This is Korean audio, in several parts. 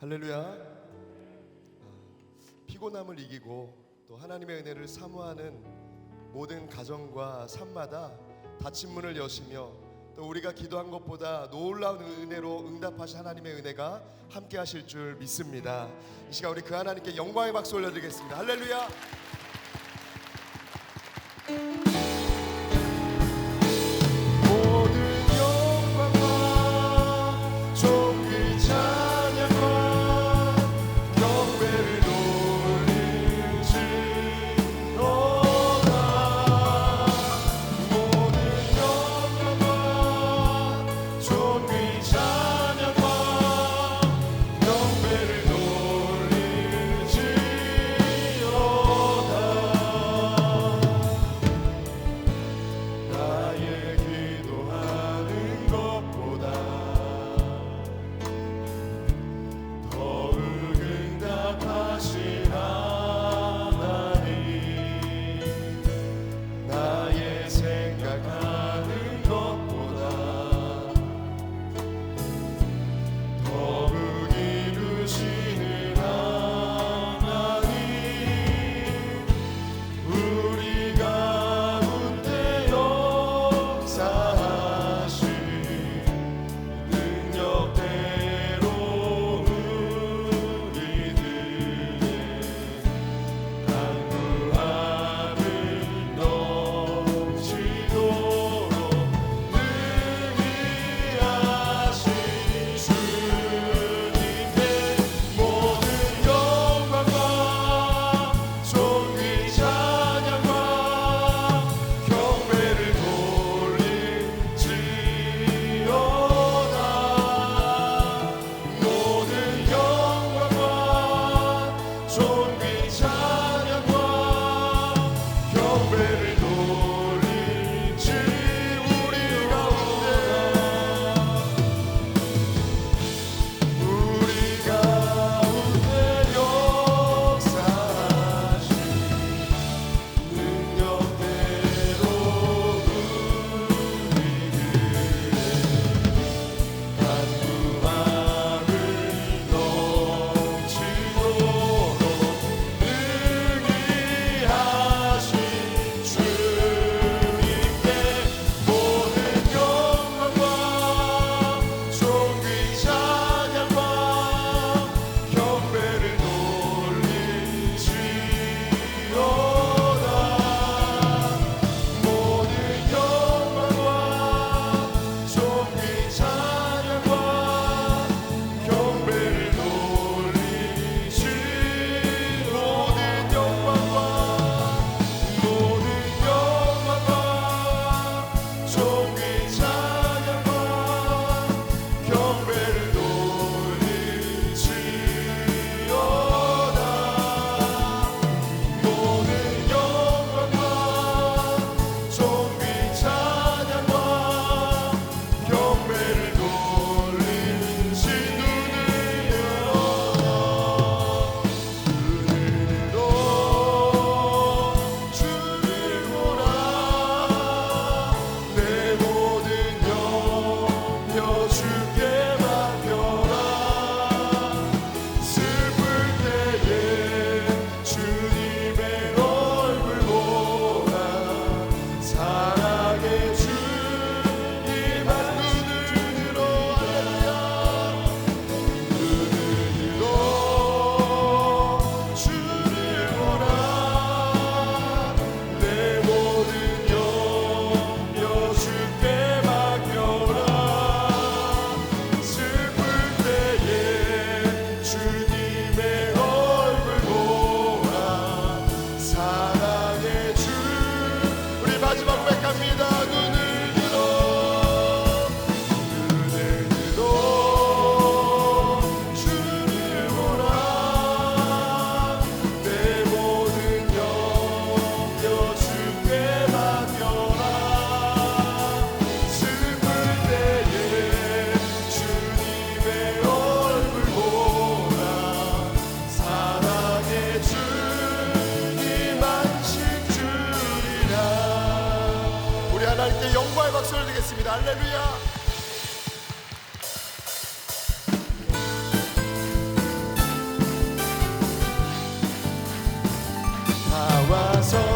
할렐루야. 피곤함을 이기고 또 하나님의 은혜를 사모하는 모든 가정과 삶마다 닫힌 문을 여시며 또 우리가 기도한 것보다 놀라운 은혜로 응답하신 하나님의 은혜가 함께 하실 줄 믿습니다. 이 시간 우리 그 하나님께 영광의 박수 올려드리겠습니다. 할렐루야.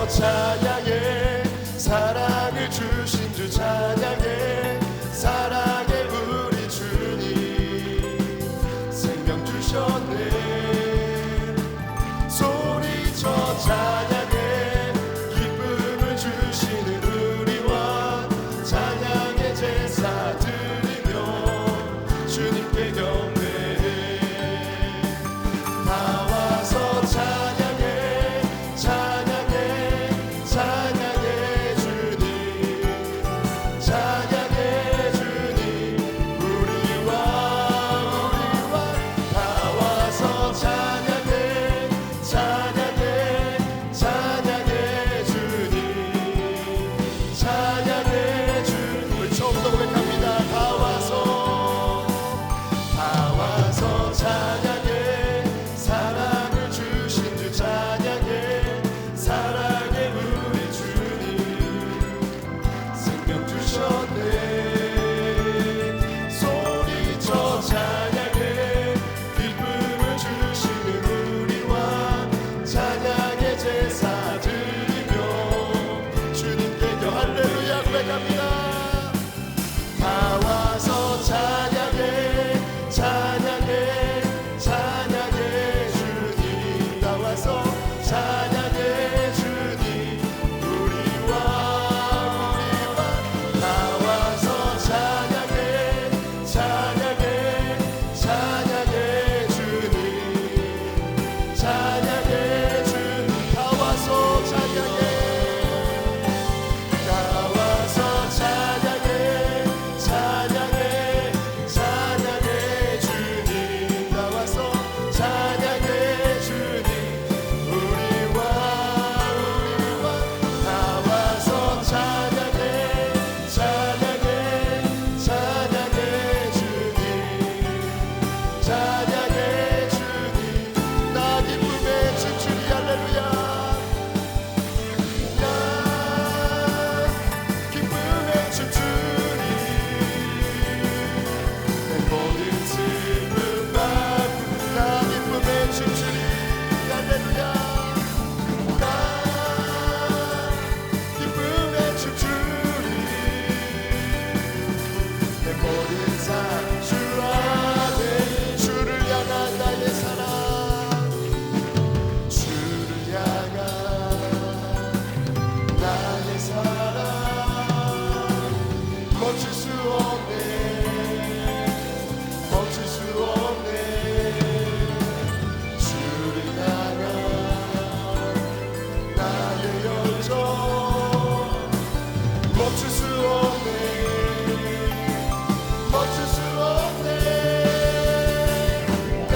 찬양해 사랑을 주신 주 찬양해 사랑의 우리 주님 생명 주셨네 소리쳐 찬양해 기쁨을 주시는 우리와 찬양의 제사 드리며 주님께 경배해 다 와서 찬양해 찬양해 찬양해 주님 찬양해 주님 우리와 다 와서 찬양해 찬양해 찬양해 주님 찬양해 주님 우리 처음부터 고백합니다 다 와서 찬양해 사랑을 주신 주 찬양해 사랑의 우리 주님 생명 주셨네 소리쳐 찬양해 기쁨을 주시는 우리와 찬양의 제사 드리며 주님께 할렐루야 고백합니다 다 와서 찬양해 찬양해 찬양해 주님 다 와서 찬양해 주님 우리와 다 와서 찬양해 찬양해 찬양해 주님 찬양해 주님 다 와서 찬양해 다 와서 찬양해 찬양해 찬양해 주님 다 와서 찬양해 주님 우리와 다 와서 찬양해 찬양해 찬양해 주님 찬양해 주님 나 기쁨에 춤추리 할렐루야 나 기쁨에 춤추리 내 모든 슬픔 바꾸고 나 기쁨에 춤추리 할렐루야 나 기쁨에 춤추리 내 모든 삶 주 안에 주를 향한 나의 사랑 주를 향한 나의 사랑 멈출 수 없네 멈출 수 없네 주를 향한 나의 열정 멈출 수 없네 멈출 수 없네 나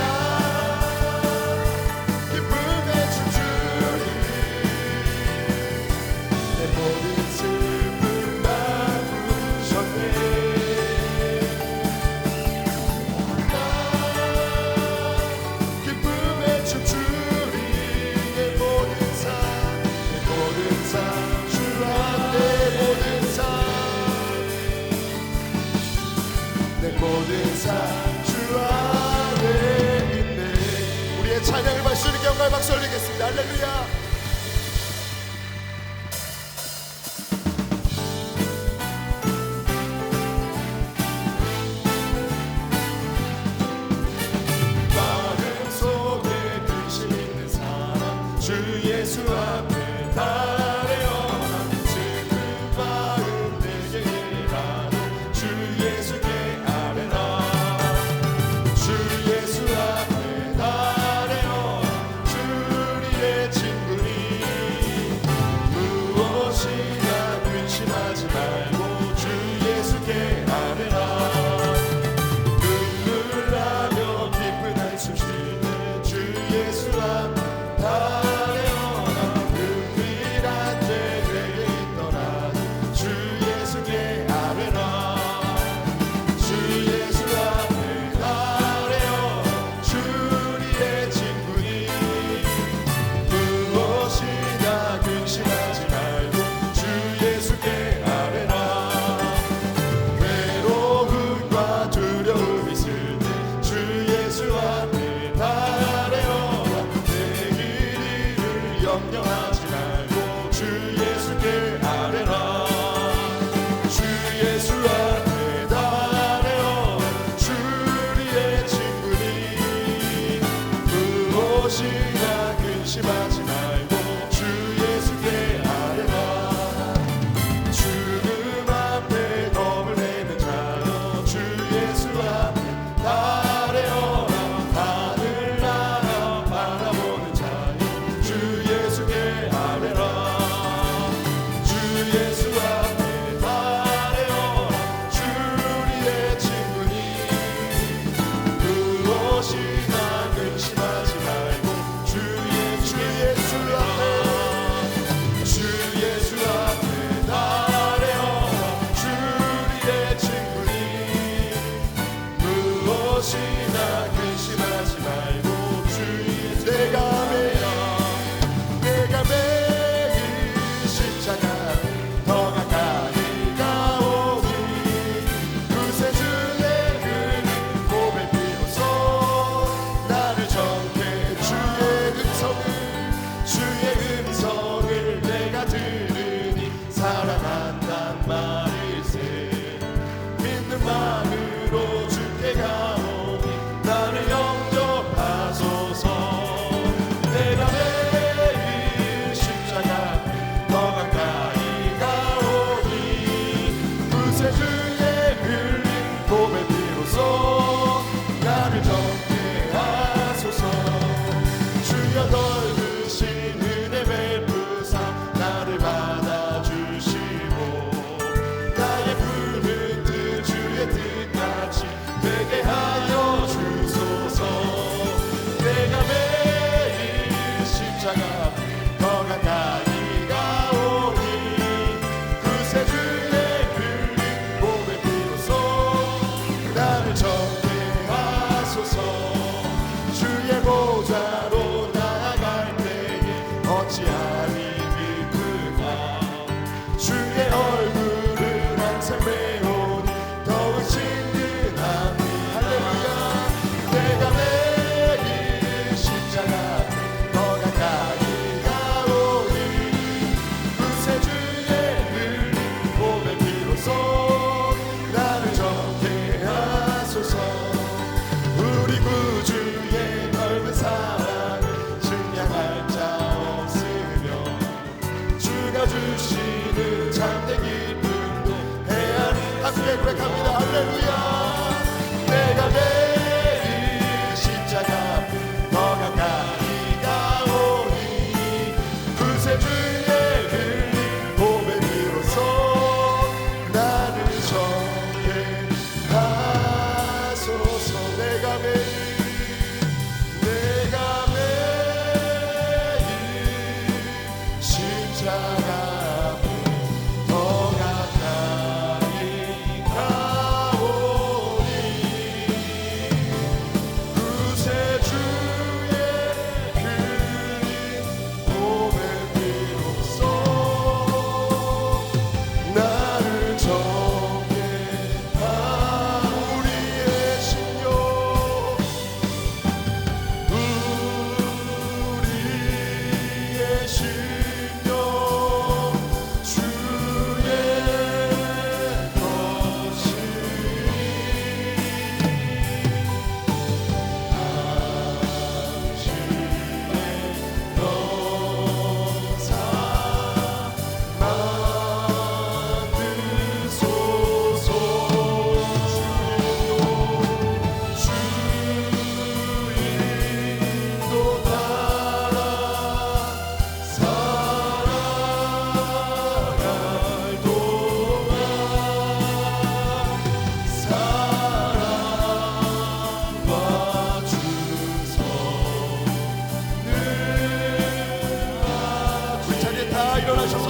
기쁨에 춤추리 내 모든 슬픔 바꾸셨네 나 기쁨에 춤추리 내 모든 삶 주 안에 모든 삶 내 모든 삶 주 안에 있네 우리의 찬양을 받을 수 있는 영광의 박수 올리겠습니다 할렐루야 마음속에 근심 있는 사람 주 예수 앞에 달려라 슬픈 마음 내게 일하고 주 예수께 아뢰라 주 예수 앞에 달려라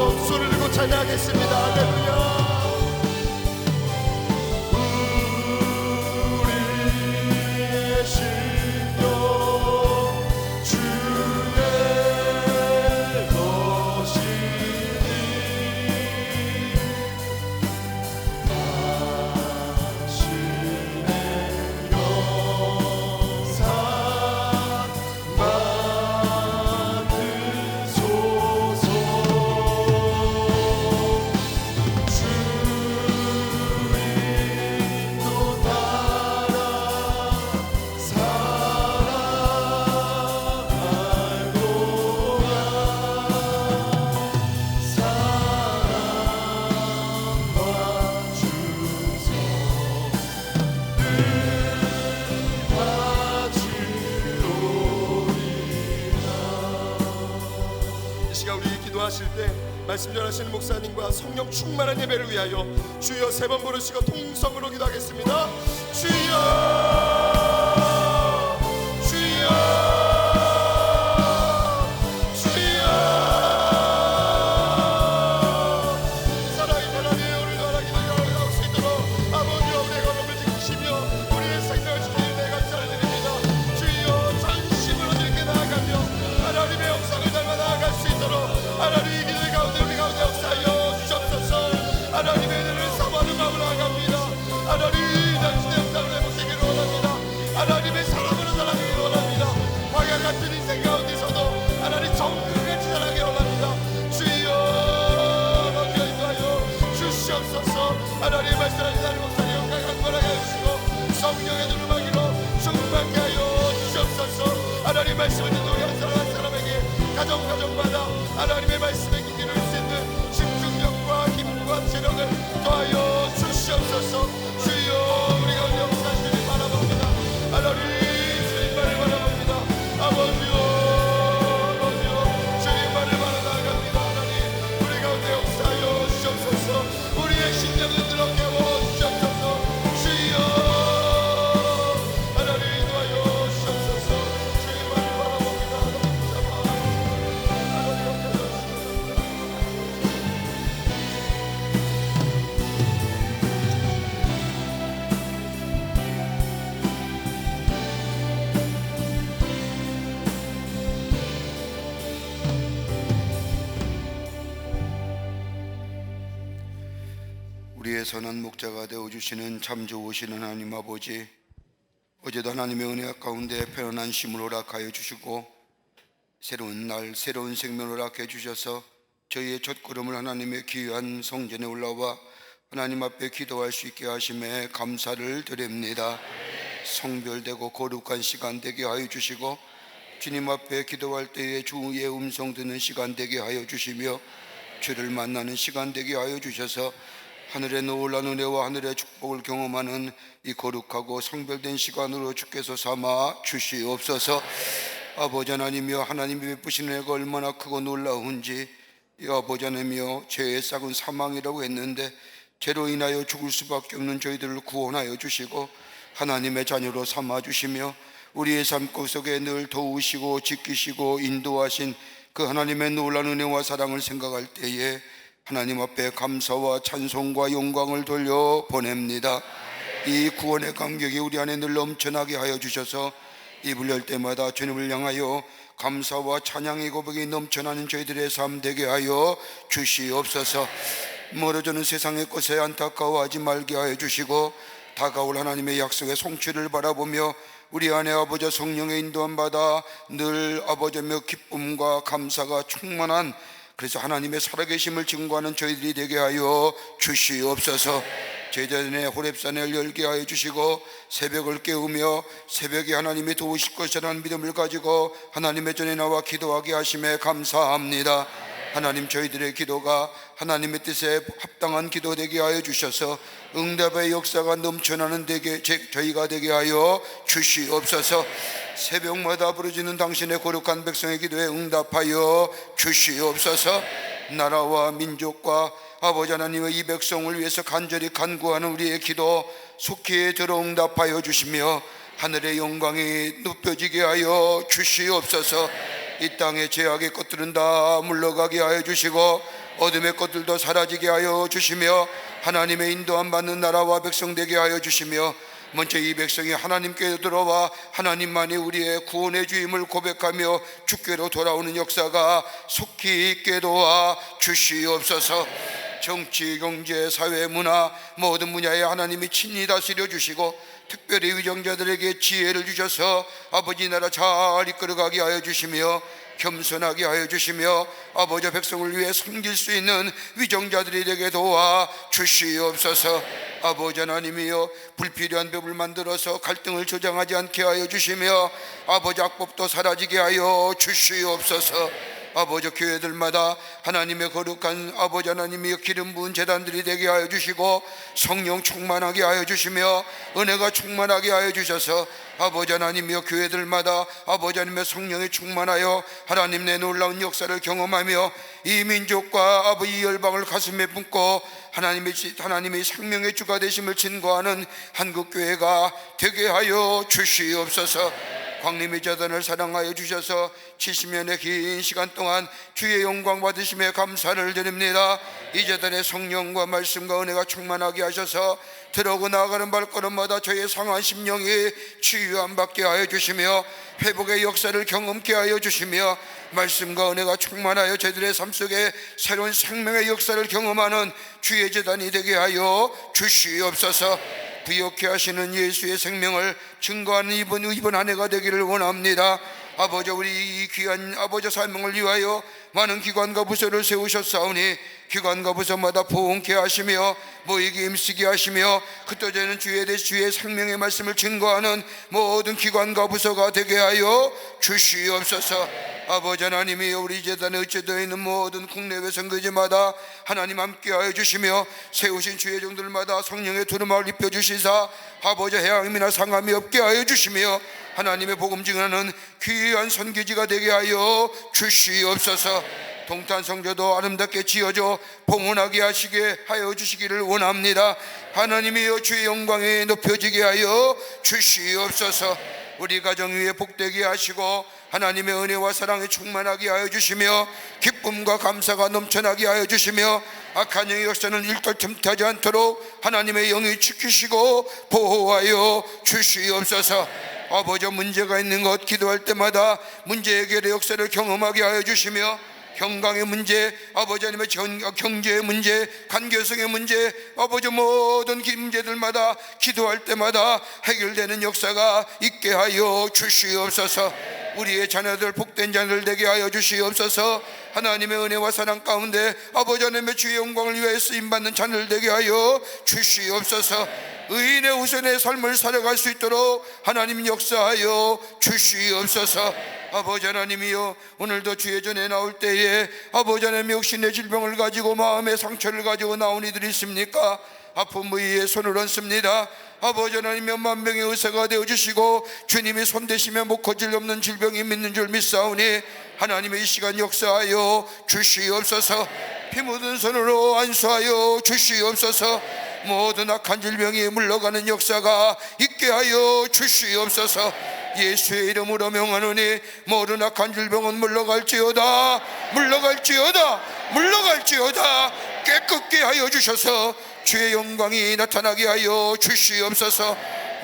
주옵소서. 소리를 들고 찬양하겠습니다. 할렐루야. 하실 때 말씀 전하시는 목사님과 성령 충만한 예배를 위하여 주여 3번 부르시고 통성으로 기도하겠습니다. 주여 주여 주여. 사랑의 하나님, 오늘도 하나님을 나올 수 있도록 아버지여 우리의 걸음을 지키시며 우리의 생명을 지키는 데 감사를 드립니다. 주여 전심으로 이렇게 나아가며 하나님의 영상을 닮아 나아갈 수 있도록 하나님 이 기도의 가운데 우리 가운데 역사하여 주옵소서. 하나님의 은혜를 사모하는 마음으로 나아갑니다. 하나님 당신의 영상을 회복되기를 원합니다. 하나님의 사랑으로 살아가기를 원합니다. 광야 같은 인생 가운데서도 하나님 정금같이 살아가기를 원합니다. 주여 먼저 인도하여 주시옵소서. 하나님의 말씀하신 하나님 목사님 영광 강건하게 해주시고 성령의 누름하기로 충만케 하여 주시옵소서. 하나님 말씀을 듣는 우리 한 사람 한 사람에게 가정마다 하나님의 말씀에 기기를 수 있는 집중력과 힘과 체력을 더하여 주시옵소서. 주여 우리 가운데 역사하시길 바라봅니다. 하나님 주님만을 바라봅니다. 아버지요 주님만을 바라나갑니다. 하나님 우리 가운데 역사하여 주시옵소서. 우리의 심령을 들어 깨워 주시옵소서. 주여 하나님 인도하여 주시옵소서. 주님만을 바라봅니다. 우리의 선한 목자가 되어주시는 참 좋으신 하나님 아버지, 어제도 하나님의 은혜 가운데 편안한 쉼을 허락하여 주시고 새로운 날 새로운 생명을 허락해 주셔서 저희의 첫걸음을 하나님의 귀한 성전에 올라와 하나님 앞에 기도할 수 있게 하심에 감사를 드립니다. 성별되고 거룩한 시간 되게 하여 주시고 주님 앞에 기도할 때에 주의 음성 듣는 시간 되게 하여 주시며 주를 만나는 시간 되게 하여 주셔서 하늘의 놀라운 은혜와 하늘의 축복을 경험하는 이 거룩하고 성별된 시간으로 주께서 삼아 주시옵소서. 아버지 하나님이여, 하나님이 베푸시는 은혜가 얼마나 크고 놀라운지, 이 아버지 하나님이여, 죄의 싹은 사망이라고 했는데 죄로 인하여 죽을 수밖에 없는 저희들을 구원하여 주시고 하나님의 자녀로 삼아 주시며 우리의 삶 속에 늘 도우시고 지키시고 인도하신 그 하나님의 놀라운 은혜와 사랑을 생각할 때에 하나님 앞에 감사와 찬송과 영광을 돌려 보냅니다. 이 구원의 감격이 우리 안에 늘 넘쳐나게 하여 주셔서 입을 열 때마다 주님을 향하여 감사와 찬양의 고백이 넘쳐나는 저희들의 삶 되게 하여 주시옵소서. 멀어지는 세상의 것에 안타까워하지 말게 하여 주시고 다가올 하나님의 약속의 성취를 바라보며 우리 안에 아버지 성령의 인도함 받아 늘 아버지며 기쁨과 감사가 충만한, 그래서 하나님의 살아계심을 증거하는 저희들이 되게 하여 주시옵소서. 제자전에 호렙산을 열게 하여 주시고 새벽을 깨우며 새벽에 하나님이 도우실 것이라는 믿음을 가지고 하나님의 전에 나와 기도하게 하심에 감사합니다. 하나님, 저희들의 기도가 하나님의 뜻에 합당한 기도 되게 하여 주셔서 응답의 역사가 넘쳐나는 저희가 되게 하여 주시옵소서. 새벽마다 부르짖는 당신의 거룩한 백성의 기도에 응답하여 주시옵소서. 나라와 민족과 아버지 하나님의 이 백성을 위해서 간절히 간구하는 우리의 기도 속히 들어 응답하여 주시며 하늘의 영광이 높여지게 하여 주시옵소서. 이 땅의 죄악의 것들은 다 물러가게 하여 주시고 어둠의 것들도 사라지게 하여 주시며 하나님의 인도함 받는 나라와 백성 되게 하여 주시며 먼저 이 백성이 하나님께 들어와 하나님만이 우리의 구원의 주임을 고백하며 주께로 돌아오는 역사가 속히 있게 도와 주시옵소서. 정치, 경제, 사회, 문화 모든 분야에 하나님이 친히 다스려 주시고 특별히 위정자들에게 지혜를 주셔서 아버지 나라 잘 이끌어가게 하여 주시며 겸손하게 하여 주시며 아버지 백성을 위해 섬길 수 있는 위정자들이 되게 도와 주시옵소서. 아버지 하나님이여 불필요한 법을 만들어서 갈등을 조장하지 않게 하여 주시며 아버지 악법도 사라지게 하여 주시옵소서. 아버지 교회들마다 하나님의 거룩한 아버지 하나님의 기름 부은 제단들이 되게 하여 주시고 성령 충만하게 하여 주시며 은혜가 충만하게 하여 주셔서 아버지 하나님이여 교회들마다 아버지 하나님의 성령이 충만하여 하나님 내 놀라운 역사를 경험하며 이 민족과 아버지 열방을 가슴에 품고 하나님의 생명의 주가 되심을 증거하는 한국교회가 되게 하여 주시옵소서. 광림의 재단을 사랑하여 주셔서 70년의 긴 시간 동안 주의 영광 받으심에 감사를 드립니다. 이 재단의 성령과 말씀과 은혜가 충만하게 하셔서 들어오고 나아가는 발걸음마다 저의 상한 심령이 치유함 받게 하여 주시며 회복의 역사를 경험케 하여 주시며 말씀과 은혜가 충만하여 저희들의 삶 속에 새로운 생명의 역사를 경험하는 주의 재단이 되게 하여 주시옵소서. 부욕케 하시는 예수의 생명을 증거하는 이번 한 해가 되기를 원합니다. 아버지 우리 이 귀한 아버지 사명을 위하여 많은 기관과 부서를 세우셨사오니 기관과 부서마다 부흥케 하시며 모이기 힘쓰게 하시며 흩어지는 주에 대해 주의 생명의 말씀을 증거하는 모든 기관과 부서가 되게 하여 주시옵소서. 아버지 하나님이 우리 재단에 의체되어 있는 모든 국내외 선교지마다 하나님 함께하여 주시며 세우신 주의 종들마다 성령의 두루마를 입혀주시사 아버지 해양이나 상함이 없게 하여 주시며 하나님의 복음 증언하는 귀한 선교지가 되게 하여 주시옵소서. 동탄 성교도 아름답게 지어져 봉헌하게 하시게 하여 주시기를 원합니다. 하나님이여 주의 영광에 높여지게 하여 주시옵소서. 우리 가정 위에 복되게 하시고 하나님의 은혜와 사랑에 충만하게 하여 주시며 기쁨과 감사가 넘쳐나게 하여 주시며 악한 영의 역사는 일도 틈타지 않도록 하나님의 영이 지키시고 보호하여 주시옵소서. 아버지 문제가 있는 것 기도할 때마다 문제 해결의 역사를 경험하게 하여 주시며 건강의 문제, 아버지 하나님의 경제의 문제, 관계성의 문제, 아버지 모든 문제들마다 기도할 때마다 해결되는 역사가 있게 하여 주시옵소서. 우리의 자녀들 복된 자녀들 되게 하여 주시옵소서. 하나님의 은혜와 사랑 가운데 아버지 하나님의 주의 영광을 위하여 쓰임받는 자녀들 되게 하여 주시옵소서. 의인의 우선의 삶을 살아갈 수 있도록 하나님 역사하여 주시옵소서. 아버지 하나님이여 오늘도 주의 전에 나올 때에 아버지 하나님 혹시 내 질병을 가지고 마음의 상처를 가지고 나온 이들이 있습니까? 아픈 부위에 손을 얹습니다. 아버지 하나님 몇만 명의 의사가 되어주시고 주님이 손대시면 못 고칠 없는 질병이 있는 줄 믿사오니 하나님의 이 시간 역사하여 주시옵소서. 피 묻은 손으로 안수하여 주시옵소서. 모든 악한 질병이 물러가는 역사가 있게 하여 주시옵소서. 예수의 이름으로 명하노니 모든 악한 질병은 물러갈지어다, 물러갈지어다, 물러갈지어다. 깨끗게 하여 주셔서 주의 영광이 나타나게 하여 주시옵소서.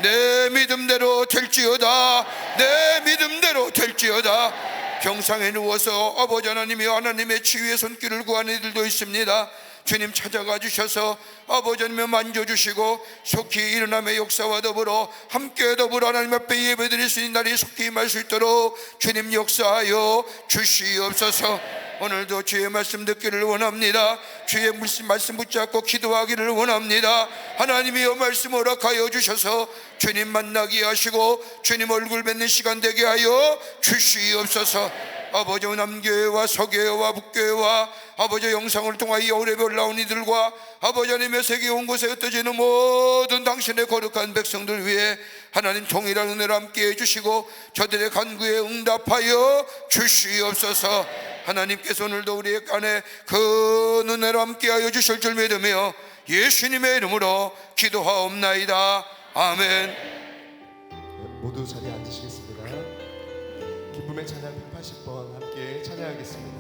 내 믿음대로 될지어다, 내 믿음대로 될지어다. 병상에 누워서 아버지 하나님이 하나님의 치유의 손길을 구하는 이들도 있습니다. 주님 찾아가 주셔서 아버지 하나님 만져주시고 속히 일어남의 역사와 더불어 함께 더불어 하나님 앞에 예배드릴 수 있는 날이 속히 임할 수 있도록 주님 역사하여 주시옵소서. 오늘도 주의 말씀 듣기를 원합니다. 주의 말씀 붙잡고 기도하기를 원합니다. 하나님이여 말씀 허락하여 주셔서 주님 만나게 하시고 주님 얼굴 뵙는 시간 되게 하여 주시옵소서. 아버지 남교회와 서교회와 북교회와 아버지 영상을 통하여 오래배 올라온 이들과 아버지 하나님의 세계 온 곳에 흩어지는 모든 당신의 거룩한 백성들 위해 하나님 동일한 은혜를 함께 해주시고 저들의 간구에 응답하여 주시옵소서. 하나님께서 오늘도 우리의 간에 그 은혜를 함께 하여 주실 줄 믿으며 예수님의 이름으로 기도하옵나이다. 아멘. 모두 자리에 앉으시겠습니다. 기쁨의 찬양 180번 함께 찬양하겠습니다.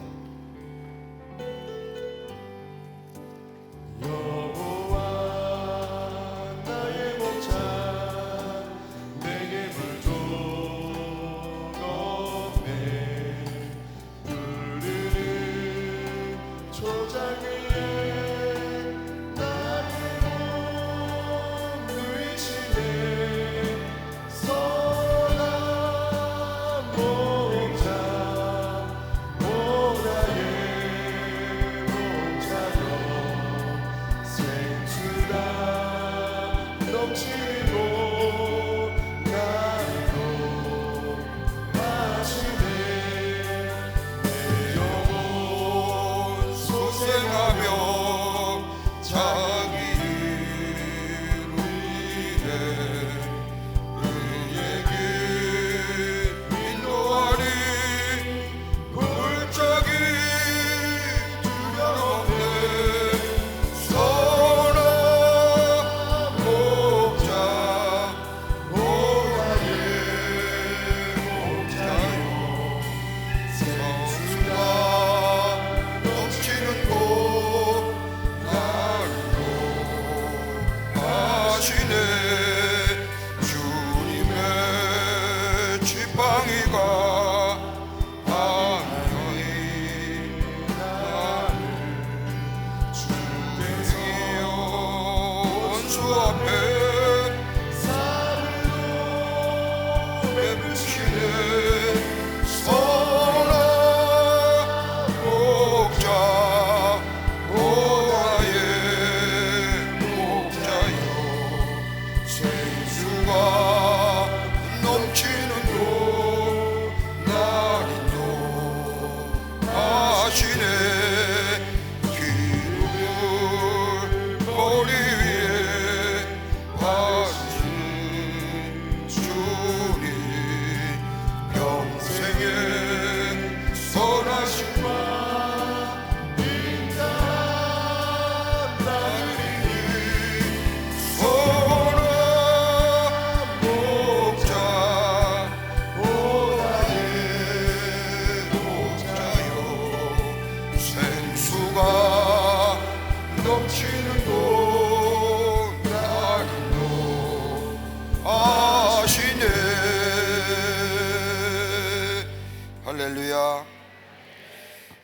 할렐루야.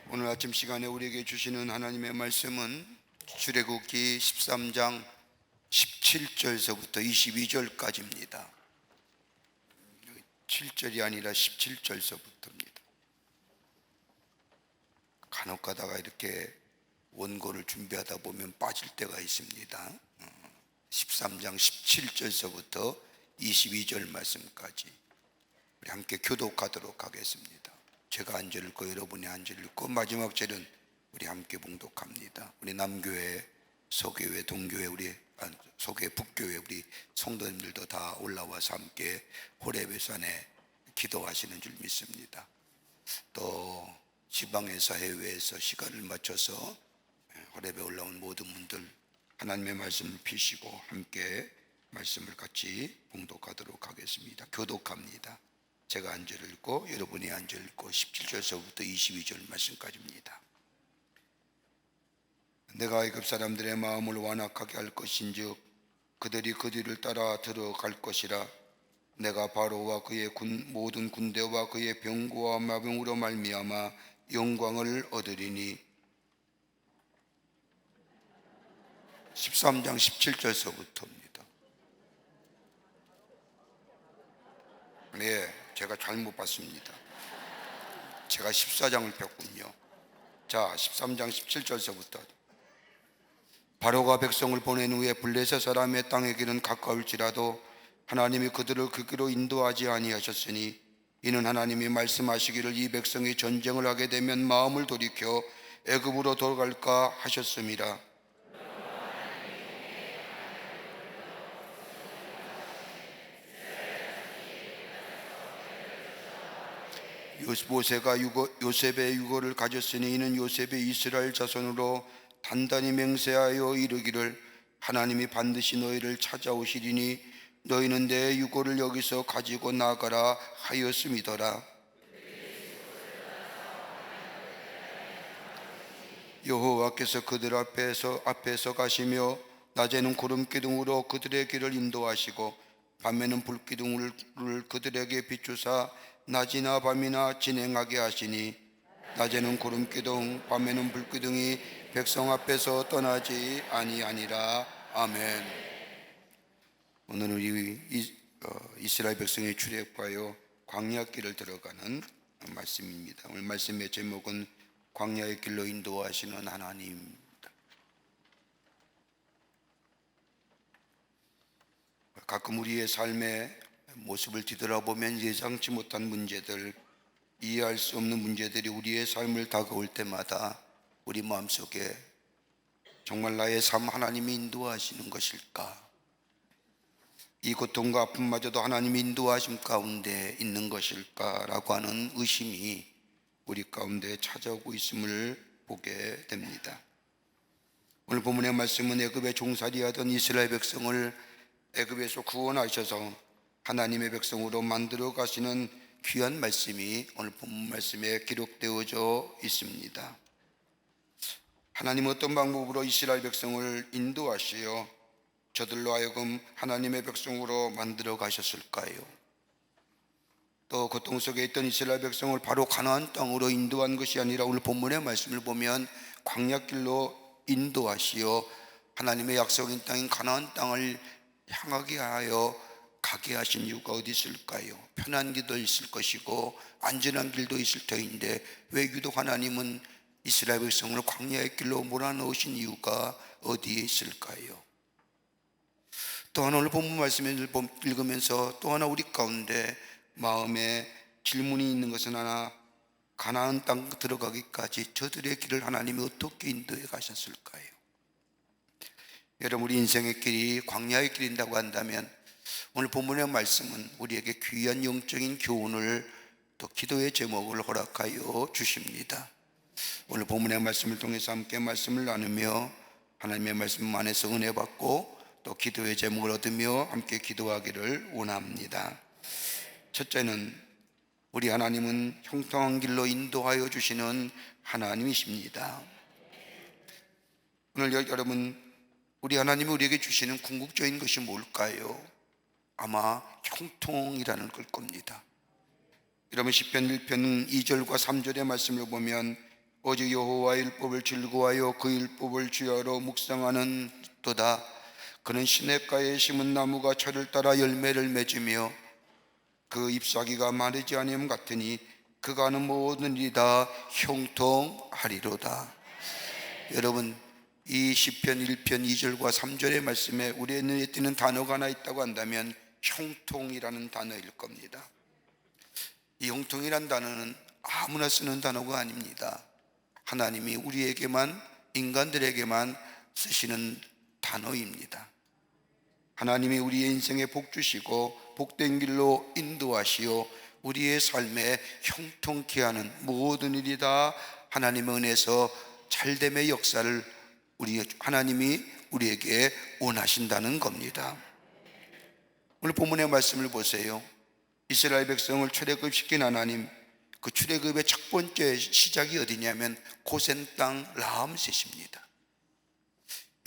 오늘 아침 시간에 우리에게 주시는 하나님의 말씀은 출애굽기 13장 17절서부터 22절까지입니다. 7절이 아니라 17절서부터입니다. 간혹 가다가 이렇게 원고를 준비하다 보면 빠질 때가 있습니다. 13장 17절서부터 22절 말씀까지 우리 함께 교독하도록 하겠습니다. 제가 한 절 읽고 여러분이 한 절 읽고 마지막 절은 우리 함께 봉독합니다. 우리 남교회, 소교회, 동교회, 소교회, 북교회 우리 성도님들도 다 올라와서 함께 호렙의 산에 기도하시는 줄 믿습니다. 또 지방에서 해외에서 시간을 맞춰서 호렙에 올라온 모든 분들 하나님의 말씀을 피시고 함께 말씀을 같이 봉독하도록 하겠습니다. 교독합니다. 제가 한 절 읽고 여러분이 한 절 읽고 17절서부터 22절 말씀까지입니다. 내가 애굽 사람들의 마음을 완악하게 할 것인즉 그들이 그 뒤를 따라 들어갈 것이라. 내가 바로와 그의 모든 군대와 그의 병거와 마병으로 말미암아 영광을 얻으리니. 13장 17절서부터입니다. 네, 제가 잘못 봤습니다. 제가 14장을 폈군요. 자, 13장 17절서부터. 바로가 백성을 보낸 후에 블레셋 사람의 땅의 길은 가까울지라도 하나님이 그들을 그 길로 인도하지 아니하셨으니 이는 하나님이 말씀하시기를 이 백성이 전쟁을 하게 되면 마음을 돌이켜 애굽으로 돌아갈까 하셨음이라. 모세가 요셉의 유고를 가졌으니 이는 요셉의 이스라엘 자손으로 단단히 맹세하여 이르기를 하나님이 반드시 너희를 찾아오시리니 너희는 내 유고를 여기서 가지고 나가라 하였음이더라. 여호와께서 그들 앞에서 가시며 낮에는 구름 기둥으로 그들의 길을 인도하시고 밤에는 불 기둥을 그들에게 비추사 낮이나 밤이나 진행하게 하시니 낮에는 구름 기둥 밤에는 불 기둥이 백성 앞에서 떠나지 아니하니라. 아멘. 오늘은 우리 이스라엘 백성의 출애굽하여 광야 길을 들어가는 말씀입니다. 오늘 말씀의 제목은 광야의 길로 인도하시는 하나님입니다. 가끔 우리의 삶의 모습을 뒤돌아보면 예상치 못한 문제들, 이해할 수 없는 문제들이 우리의 삶을 다가올 때마다 우리 마음속에 정말 나의 삶 하나님이 인도하시는 것일까? 이 고통과 아픔마저도 하나님이 인도하심 가운데 있는 것일까? 라고 하는 의심이 우리 가운데 찾아오고 있음을 보게 됩니다. 오늘 본문의 말씀은 애굽에 종살이하던 이스라엘 백성을 애굽에서 구원하셔서 하나님의 백성으로 만들어 가시는 귀한 말씀이 오늘 본문 말씀에 기록되어져 있습니다. 하나님 어떤 방법으로 이스라엘 백성을 인도하시어 저들로 하여금 하나님의 백성으로 만들어 가셨을까요? 또 고통 속에 있던 이스라엘 백성을 바로 가나안 땅으로 인도한 것이 아니라 오늘 본문의 말씀을 보면 광야길로 인도하시어 하나님의 약속인 땅인 가나안 땅을 향하게 하여 가게 하신 이유가 어디 있을까요? 편한 길도 있을 것이고 안전한 길도 있을 터인데 왜 유독 하나님은 이스라엘 백성을 광야의 길로 몰아넣으신 이유가 어디에 있을까요? 또 하나 오늘 본문 말씀을 읽으면서 또 하나 우리 가운데 마음에 질문이 있는 것은 하나, 가나안 땅 들어가기까지 저들의 길을 하나님이 어떻게 인도해 가셨을까요? 여러분, 우리 인생의 길이 광야의 길인다고 한다면 오늘 본문의 말씀은 우리에게 귀한 영적인 교훈을 또 기도의 제목을 허락하여 주십니다. 오늘 본문의 말씀을 통해서 함께 말씀을 나누며 하나님의 말씀 안에서 은혜 받고 또 기도의 제목을 얻으며 함께 기도하기를 원합니다. 첫째는 우리 하나님은 형통한 길로 인도하여 주시는 하나님이십니다. 오늘 여러분, 우리 하나님이 우리에게 주시는 궁극적인 것이 뭘까요? 아마 형통이라는 걸 겁니다. 여러분 시편 1편 2절과 3절의 말씀을 보면 오직 여호와의 율법을 즐거워하여 그 율법을 주야로 묵상하는 도다. 그는 시냇가에 심은 나무가 철을 따라 열매를 맺으며 그 잎사귀가 마르지 아니함 같으니 그가 하는 모든 일이 다 형통하리로다. 여러분 이 시편 1편 2절과 3절의 말씀에 우리의 눈에 띄는 단어가 하나 있다고 한다면 형통이라는 단어일 겁니다. 이 형통이라는 단어는 아무나 쓰는 단어가 아닙니다. 하나님이 우리에게만, 인간들에게만 쓰시는 단어입니다. 하나님이 우리의 인생에 복 주시고 복된 길로 인도하시어 우리의 삶에 형통케 하는 모든 일이 다 하나님의 은혜에서 잘됨의 역사를 하나님이 우리에게 원하신다는 겁니다. 오늘 본문의 말씀을 보세요. 이스라엘 백성을 출애굽시킨 하나님, 그 출애굽의 첫 번째 시작이 어디냐면 고센 땅 라암셋입니다.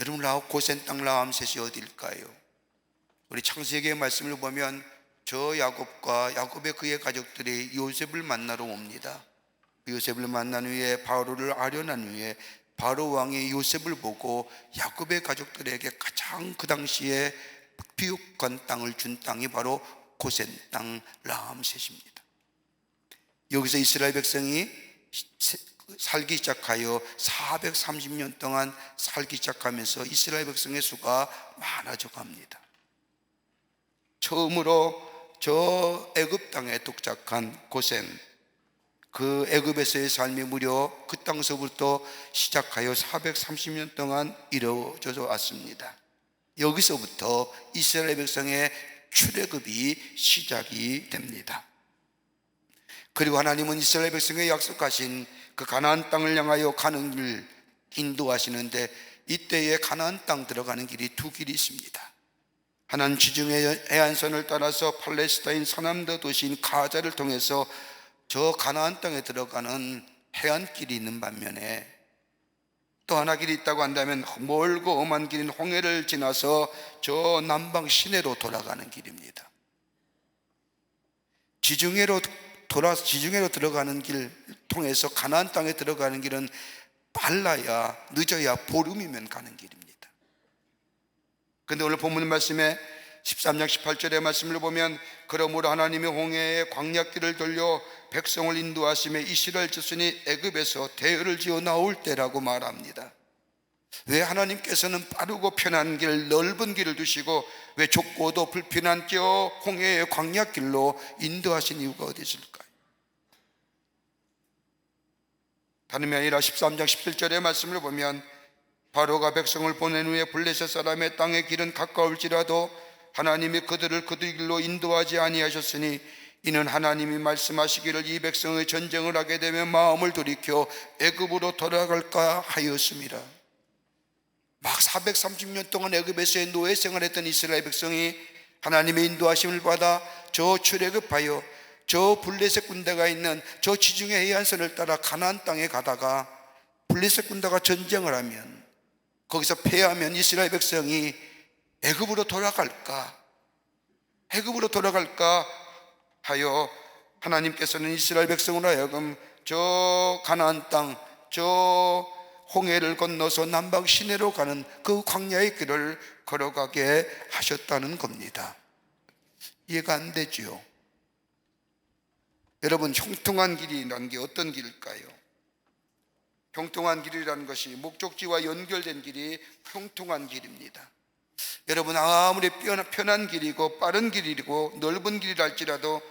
여러분, 고센 땅 라암셋이 어딜까요? 우리 창세기의 말씀을 보면 저 야곱과 야곱의 그의 가족들이 요셉을 만나러 옵니다. 요셉을 만난 후에 바로를 아련한 후에 바로 왕이 요셉을 보고 야곱의 가족들에게 가장 그 당시에 비옥한 땅을 준 땅이 바로 고센 땅 라암셋입니다. 여기서 이스라엘 백성이 살기 시작하여 430년 동안 살기 시작하면서 이스라엘 백성의 수가 많아져 갑니다. 처음으로 저 애굽 땅에 도착한 고센, 그 애굽에서의 삶이 무려 그 땅서부터 시작하여 430년 동안 이루어져 왔습니다. 여기서부터 이스라엘 백성의 출애굽이 시작이 됩니다. 그리고 하나님은 이스라엘 백성에 약속하신 그 가나안 땅을 향하여 가는 길 인도하시는데, 이때에 가나안 땅 들어가는 길이 두 길이 있습니다. 하나는 지중해 해안선을 따라서 팔레스타인 서남도 도시인 가자를 통해서 저 가나안 땅에 들어가는 해안길이 있는 반면에, 또 하나 길이 있다고 한다면 멀고 험한 길인 홍해를 지나서 저 남방 시내로 돌아가는 길입니다. 지중해로 들어가는 길 통해서 가나안 땅에 들어가는 길은 빨라야 늦어야 보름이면 가는 길입니다. 그런데 오늘 본문 말씀에 13장 18절의 말씀을 보면 그러므로 하나님이 홍해의 광야길을 돌려 백성을 인도하시며 이스라엘 자손이 애굽에서 대열을 지어 나올 때라고 말합니다. 왜 하나님께서는 빠르고 편한 길, 넓은 길을 두시고 왜 좁고도 불편한 저 홍해의 광야길로 인도하신 이유가 어디 있을까요? 다름이 아니라 13장 17절의 말씀을 보면 바로가 백성을 보낸 후에 블레셋 사람의 땅의 길은 가까울지라도 하나님이 그들을 그들 길로 인도하지 아니하셨으니 이는 하나님이 말씀하시기를 이 백성의 전쟁을 하게 되면 마음을 돌이켜 애굽으로 돌아갈까 하였습니다. 막 430년 동안 애굽에서의 노예 생활했던 이스라엘 백성이 하나님의 인도하심을 받아 저 출애굽하여 저 블레셋 군대가 있는 저 지중해 해안선을 따라 가나안 땅에 가다가 블레셋 군대가 전쟁을 하면, 거기서 패하면 이스라엘 백성이 애굽으로 돌아갈까 하여 하나님께서는 이스라엘 백성으로 하여금 저 가나안 땅, 저 홍해를 건너서 남방 시내로 가는 그 광야의 길을 걸어가게 하셨다는 겁니다. 이해가 안 되죠? 여러분, 형통한 길이라는 게 어떤 길일까요? 형통한 길이라는 것이 목적지와 연결된 길이 형통한 길입니다. 여러분, 아무리 편한 길이고 빠른 길이고 넓은 길이라 할지라도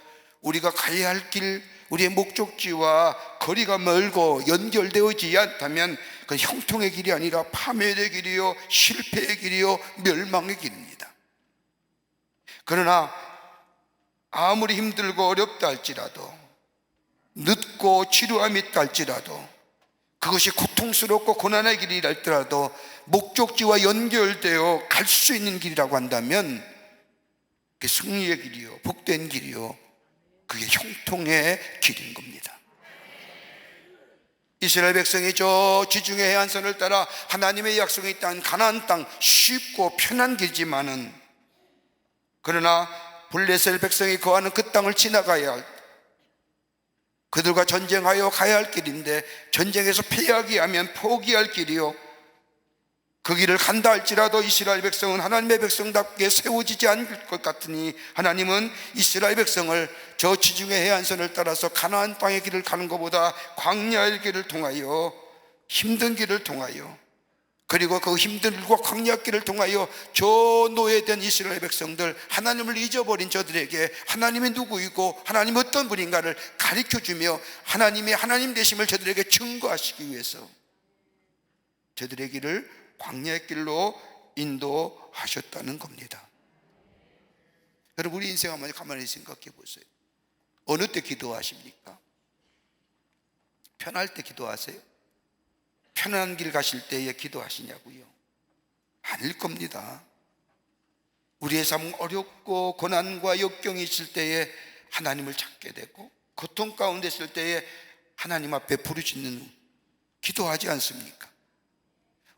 우리가 가야 할 길, 우리의 목적지와 거리가 멀고 연결되어지지 않다면 그건 형통의 길이 아니라 파멸의 길이요, 실패의 길이요, 멸망의 길입니다. 그러나 아무리 힘들고 어렵다 할지라도, 늦고 지루함이 있다 할지라도, 그것이 고통스럽고 고난의 길이라 할지라도 목적지와 연결되어 갈 수 있는 길이라고 한다면 그게 승리의 길이요, 복된 길이요, 그게 형통의 길인 겁니다. 이스라엘 백성이 저 지중해 해안선을 따라 하나님의 약속이 있다는 가나안 땅, 쉽고 편한 길이지만은, 그러나 블레셋 백성이 거하는 그 땅을 지나가야 할 그들과 전쟁하여 가야 할 길인데 전쟁에서 패하기 하면 포기할 길이요, 그 길을 간다 할지라도 이스라엘 백성은 하나님의 백성답게 세워지지 않을 것 같으니 하나님은 이스라엘 백성을 저 지중해 해안선을 따라서 가나안 땅의 길을 가는 것보다 광야의 길을 통하여, 힘든 길을 통하여, 그리고 그 힘든 길과 광야 길을 통하여 저 노예된 이스라엘 백성들, 하나님을 잊어버린 저들에게 하나님이 누구이고 하나님이 어떤 분인가를 가르쳐주며 하나님의 하나님 되심을 저들에게 증거하시기 위해서 저들의 길을 광야의 길로 인도하셨다는 겁니다. 여러분, 우리 인생 한번 가만히 생각해 보세요. 어느 때 기도하십니까? 편할 때 기도하세요? 편안한 길 가실 때에 기도하시냐고요? 아닐 겁니다. 우리의 삶은 어렵고 고난과 역경이 있을 때에 하나님을 찾게 되고 고통 가운데 있을 때에 하나님 앞에 부르짖는, 기도하지 않습니까?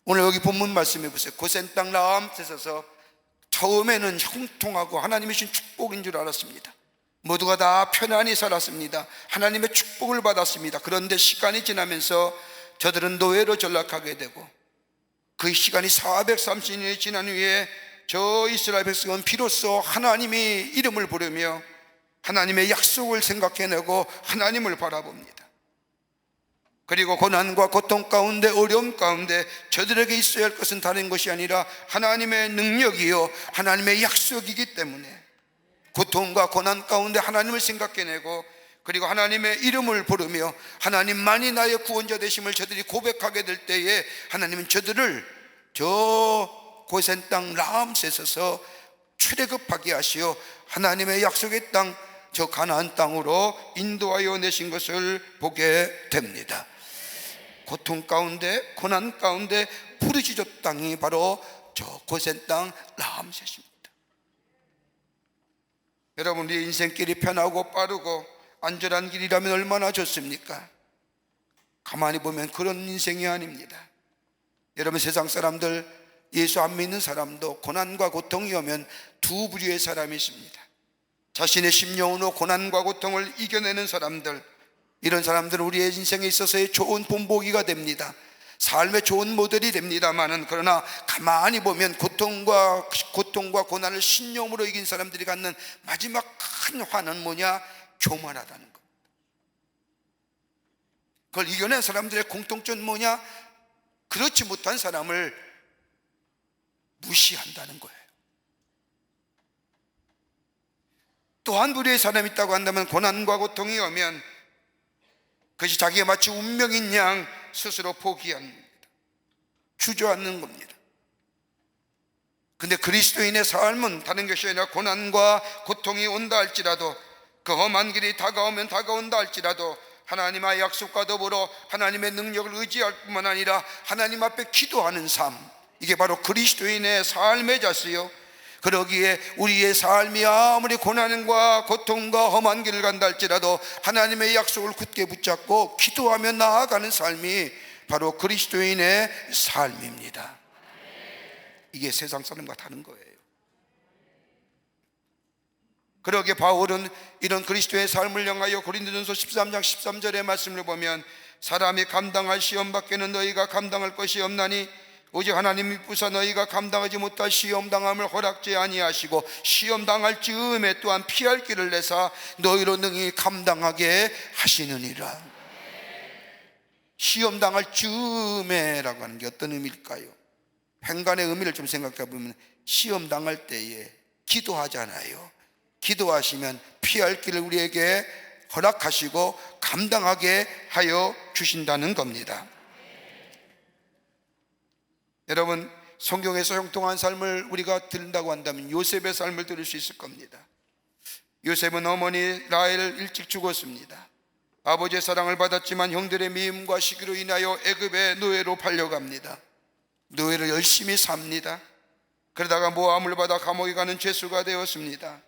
오늘 여기 본문 말씀해 보세요. 고센 땅 라암에 서서 처음에는 형통하고 하나님의 신 축복인 줄 알았습니다. 모두가 다 편안히 살았습니다. 하나님의 축복을 받았습니다. 그런데 시간이 지나면서 저들은 노예로 전락하게 되고 그 시간이 430년이 지난 후에 저 이스라엘 백성은 비로소 하나님의 이름을 부르며 하나님의 약속을 생각해내고 하나님을 바라봅니다. 그리고 고난과 고통 가운데, 어려움 가운데 저들에게 있어야 할 것은 다른 것이 아니라 하나님의 능력이요 하나님의 약속이기 때문에 고통과 고난 가운데 하나님을 생각해내고 그리고 하나님의 이름을 부르며 하나님만이 나의 구원자 되심을 저들이 고백하게 될 때에 하나님은 저들을 저 고센 땅 라암셋에서 출애굽하게 하시어 하나님의 약속의 땅, 저 가나안 땅으로 인도하여 내신 것을 보게 됩니다. 고통 가운데, 고난 가운데 부르짖었 땅이 바로 저 고센 땅 라암셋입니다. 여러분, 우리 인생길이 편하고 빠르고 안전한 길이라면 얼마나 좋습니까? 가만히 보면 그런 인생이 아닙니다. 여러분, 세상 사람들, 예수 안 믿는 사람도 고난과 고통이 오면 두 부류의 사람이 있습니다. 자신의 심령으로 고난과 고통을 이겨내는 사람들, 이런 사람들은 우리의 인생에 있어서의 좋은 본보기가 됩니다. 삶의 좋은 모델이 됩니다만은, 그러나 가만히 보면 고통과 고난을 신념으로 이긴 사람들이 갖는 마지막 큰 화는 뭐냐? 교만하다는 것. 그걸 이겨낸 사람들의 공통점은 뭐냐? 그렇지 못한 사람을 무시한다는 거예요. 또 한 부류의 사람이 있다고 한다면 고난과 고통이 오면 그것이 자기가 마치 운명인 양 스스로 포기합니다. 주저앉는 겁니다. 근데 그리스도인의 삶은 다른 것이 아니라 고난과 고통이 온다 할지라도, 그 험한 길이 다가오면 다가온다 할지라도 하나님의 약속과 더불어 하나님의 능력을 의지할 뿐만 아니라 하나님 앞에 기도하는 삶, 이게 바로 그리스도인의 삶의 자세요. 그러기에 우리의 삶이 아무리 고난과 고통과 험한 길을 간다 할지라도 하나님의 약속을 굳게 붙잡고 기도하며 나아가는 삶이 바로 그리스도인의 삶입니다. 이게 세상 사람과 다른 거예요. 그러기에 바울은 이런 그리스도의 삶을 향하여 고린도전서 13장 13절의 말씀을 보면, 사람이 감당할 시험 밖에는 너희가 감당할 것이 없나니 오직 하나님이 부사 너희가 감당하지 못할 시험 당함을 허락지 아니하시고 시험 당할 즈음에 또한 피할 길을 내사 너희로 능히 감당하게 하시느니라. 시험 당할 즈음에라고 하는 게 어떤 의미일까요? 행간의 의미를 좀 생각해 보면 시험 당할 때에 기도하잖아요. 기도하시면 피할 길을 우리에게 허락하시고 감당하게 하여 주신다는 겁니다. 여러분, 성경에서 형통한 삶을 우리가 들은다고 한다면 요셉의 삶을 들을 수 있을 겁니다. 요셉은 어머니 라헬을 일찍 죽었습니다. 아버지의 사랑을 받았지만 형들의 미움과 시기로 인하여 애굽의 노예로 팔려갑니다. 노예를 열심히 삽니다. 그러다가 모함을 받아 감옥에 가는 죄수가 되었습니다.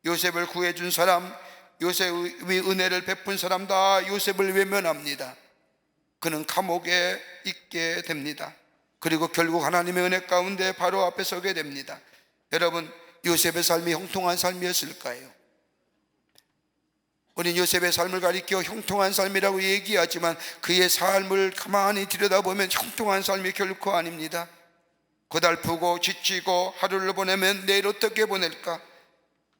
요셉을 구해준 사람, 요셉의 은혜를 베푼 사람 다 요셉을 외면합니다. 그는 감옥에 있게 됩니다. 그리고 결국 하나님의 은혜 가운데 바로 앞에 서게 됩니다. 여러분, 요셉의 삶이 형통한 삶이었을까요? 우리 요셉의 삶을 가리켜 형통한 삶이라고 얘기하지만 그의 삶을 가만히 들여다보면 형통한 삶이 결코 아닙니다. 고달프고 지치고 하루를 보내면 내일 어떻게 보낼까?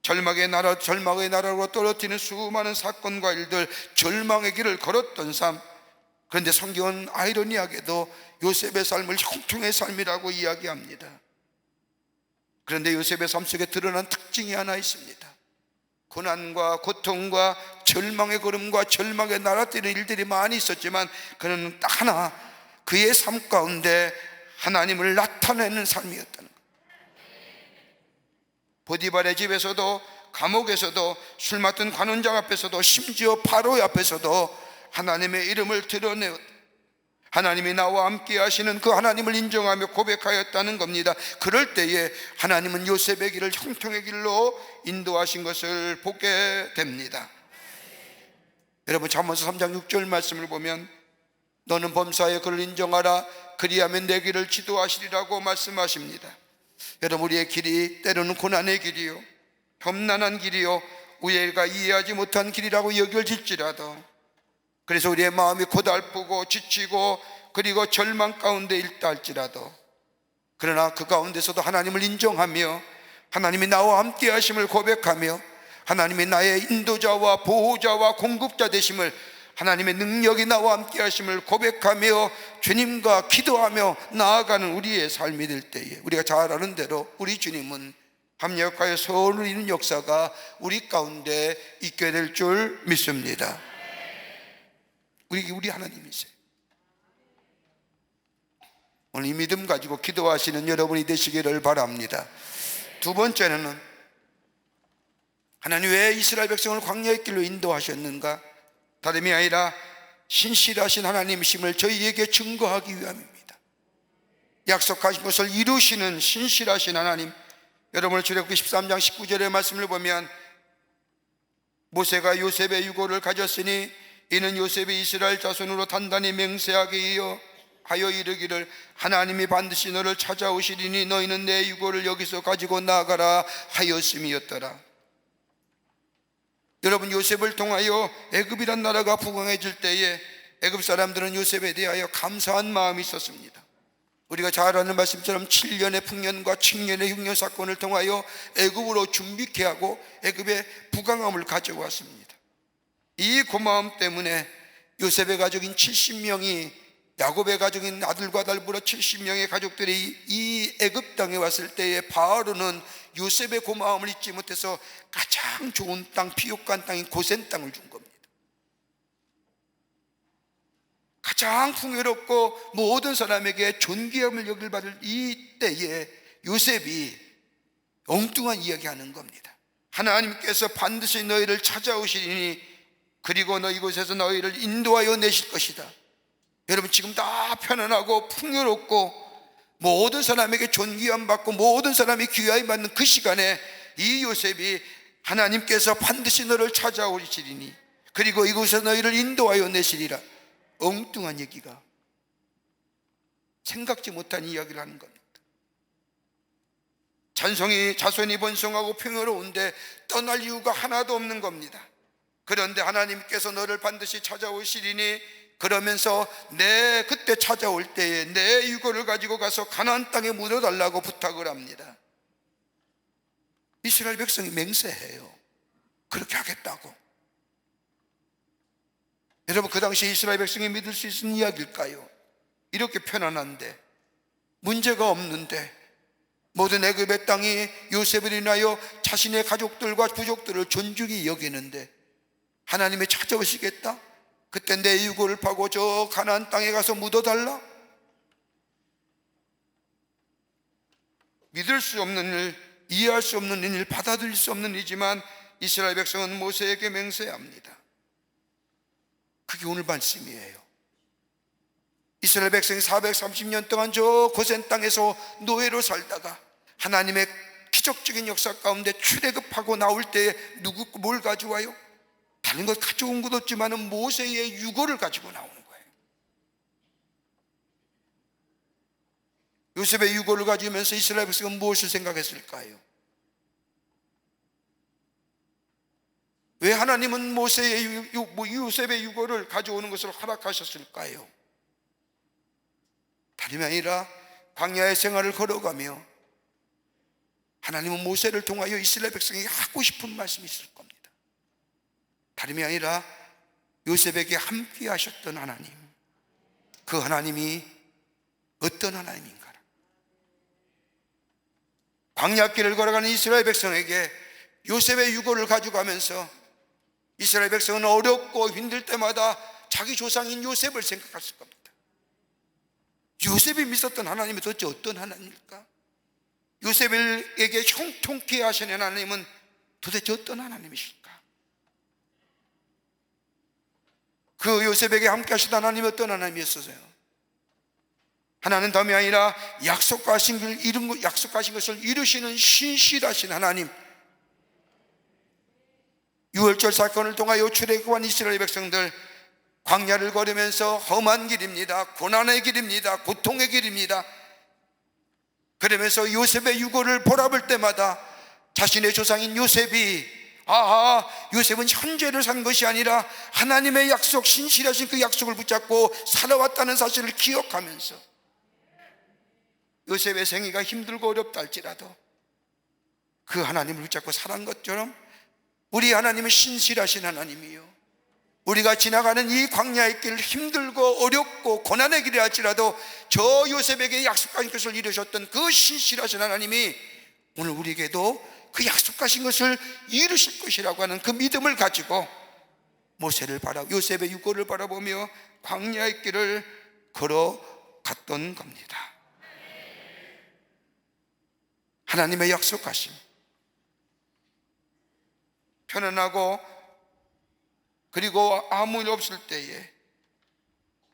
절망의 나라로 떨어뜨리는 수많은 사건과 일들, 절망의 길을 걸었던 삶. 그런데 성경은 아이러니하게도 요셉의 삶을 형통의 삶이라고 이야기합니다. 그런데 요셉의 삶 속에 드러난 특징이 하나 있습니다. 고난과 고통과 절망의 걸음과 절망의 날아뛰는 일들이 많이 있었지만 그는 딱 하나, 그의 삶 가운데 하나님을 나타내는 삶이었다는 것. 보디발의 집에서도, 감옥에서도, 술 맡은 관원장 앞에서도, 심지어 바로의 앞에서도 하나님의 이름을 드러내었다. 하나님이 나와 함께 하시는 그 하나님을 인정하며 고백하였다는 겁니다. 그럴 때에 하나님은 요셉의 길을 형통의 길로 인도하신 것을 보게 됩니다. 여러분, 잠언서 3장 6절 말씀을 보면 너는 범사에 그를 인정하라, 그리하면 내 길을 지도하시리라고 말씀하십니다. 여러분, 우리의 길이 때로는 고난의 길이요, 험난한 길이요, 우리가 이해하지 못한 길이라고 여겨질지라도, 그래서 우리의 마음이 고달프고 지치고 그리고 절망 가운데 있다 할지라도, 그러나 그 가운데서도 하나님을 인정하며 하나님이 나와 함께 하심을 고백하며 하나님이 나의 인도자와 보호자와 공급자 되심을, 하나님의 능력이 나와 함께 하심을 고백하며 주님과 기도하며 나아가는 우리의 삶이 될 때에 우리가 잘 아는 대로 우리 주님은 합력하여 소원을 이루는 역사가 우리 가운데 있게 될 줄 믿습니다. 우리 하나님이세요. 오늘 이 믿음 가지고 기도하시는 여러분이 되시기를 바랍니다. 두 번째는 하나님 왜 이스라엘 백성을 광야의 길로 인도하셨는가? 다름이 아니라 신실하신 하나님이심을 저희에게 증거하기 위함입니다. 약속하신 것을 이루시는 신실하신 하나님. 여러분, 출애굽기 13장 19절의 말씀을 보면 모세가 요셉의 유고를 가졌으니 이는 요셉이 이스라엘 자손으로 단단히 맹세하게 하여 이르기를 하나님이 반드시 너를 찾아오시리니 너희는 내 유고를 여기서 가지고 나가라 하였음이었더라. 여러분, 요셉을 통하여 애굽이란 나라가 부강해질 때에 애굽 사람들은 요셉에 대하여 감사한 마음이 있었습니다. 우리가 잘 아는 말씀처럼 7년의 풍년과 7년의 흉년 사건을 통하여 애굽으로 준비케 하고 애굽의 부강함을 가져왔습니다. 이 고마움 때문에 요셉의 가족인 70명이, 야곱의 가족인 아들과 딸부로 70명의 가족들이 이 애굽 땅에 왔을 때에 바로는 요셉의 고마움을 잊지 못해서 가장 좋은 땅, 비옥한 땅인 고센 땅을 준 겁니다. 가장 풍요롭고 모든 사람에게 존귀함을 여길 받을 이 때에 요셉이 엉뚱한 이야기하는 겁니다. 하나님께서 반드시 너희를 찾아오시리니 그리고 너 이곳에서 너희를 인도하여 내실 것이다. 여러분, 지금 다 편안하고 풍요롭고 모든 사람에게 존귀함 받고 모든 사람이 귀하게 받는 그 시간에 이 요셉이 하나님께서 반드시 너를 찾아오시리니 그리고 이곳에서 너희를 인도하여 내시리라. 엉뚱한 얘기가, 생각지 못한 이야기를 하는 겁니다. 자손이 번성하고 평화로운데 떠날 이유가 하나도 없는 겁니다. 그런데 하나님께서 너를 반드시 찾아오시리니 그러면서 그때 찾아올 때에 내 유고를 가지고 가서 가나안 땅에 묻어달라고 부탁을 합니다. 이스라엘 백성이 맹세해요. 그렇게 하겠다고. 여러분, 그 당시 이스라엘 백성이 믿을 수 있는 이야기일까요? 이렇게 편안한데, 문제가 없는데, 모든 애굽의 땅이 요셉을 인하여 자신의 가족들과 부족들을 존중히 여기는데 하나님이 찾아오시겠다? 그때 내 유고를 파고 저 가나안 땅에 가서 묻어달라? 믿을 수 없는 일, 이해할 수 없는 일, 받아들일 수 없는 일이지만 이스라엘 백성은 모세에게 맹세합니다. 그게 오늘 말씀이에요. 이스라엘 백성이 430년 동안 저 고센 땅에서 노예로 살다가 하나님의 기적적인 역사 가운데 출애굽하고 나올 때 뭘 가져와요? 다른 것 가져온 것 없지만 모세의 유고를 가지고 나오는 거예요. 요셉의 유고를 가지면서 이스라엘 백성은 무엇을 생각했을까요? 왜 하나님은 요셉의 유고를 가져오는 것을 허락하셨을까요? 다름이 아니라 광야의 생활을 걸어가며 하나님은 모세를 통하여 이스라엘 백성에게 하고 싶은 말씀이 있을 겁니다. 다름이 아니라 요셉에게 함께 하셨던 하나님, 그 하나님이 어떤 하나님인가? 광야길을 걸어가는 이스라엘 백성에게 요셉의 유고를 가져가면서 이스라엘 백성은 어렵고 힘들 때마다 자기 조상인 요셉을 생각했을 겁니다. 요셉이 믿었던 하나님이 도대체 어떤 하나님일까? 요셉에게 형통케 하시는 하나님은 도대체 어떤 하나님이실까? 그 요셉에게 함께 하시던 하나님이 어떤 하나님이었어요? 하나는 다름이 아니라 약속하신 것을 이루시는 신실하신 하나님. 유월절 사건을 통하여 출애굽한 이스라엘 백성들, 광야를 걸으면서 험한 길입니다, 고난의 길입니다, 고통의 길입니다. 그러면서 요셉의 유고를 보라볼 때마다 자신의 조상인 요셉이 요셉은 현재를 산 것이 아니라 하나님의 약속, 신실하신 그 약속을 붙잡고 살아왔다는 사실을 기억하면서 요셉의 생애가 힘들고 어렵다 할지라도 그 하나님을 붙잡고 살아간 것처럼 우리 하나님은 신실하신 하나님이요, 우리가 지나가는 이 광야의 길, 힘들고 어렵고 고난의 길이 할지라도 저 요셉에게 약속하신 것을 이루셨던 그 신실하신 하나님이 오늘 우리에게도 그 약속하신 것을 이루실 것이라고 하는 그 믿음을 가지고 요셉의 유고를 바라보며 광야의 길을 걸어갔던 겁니다. 하나님의 약속하심, 편안하고 그리고 아무 일 없을 때에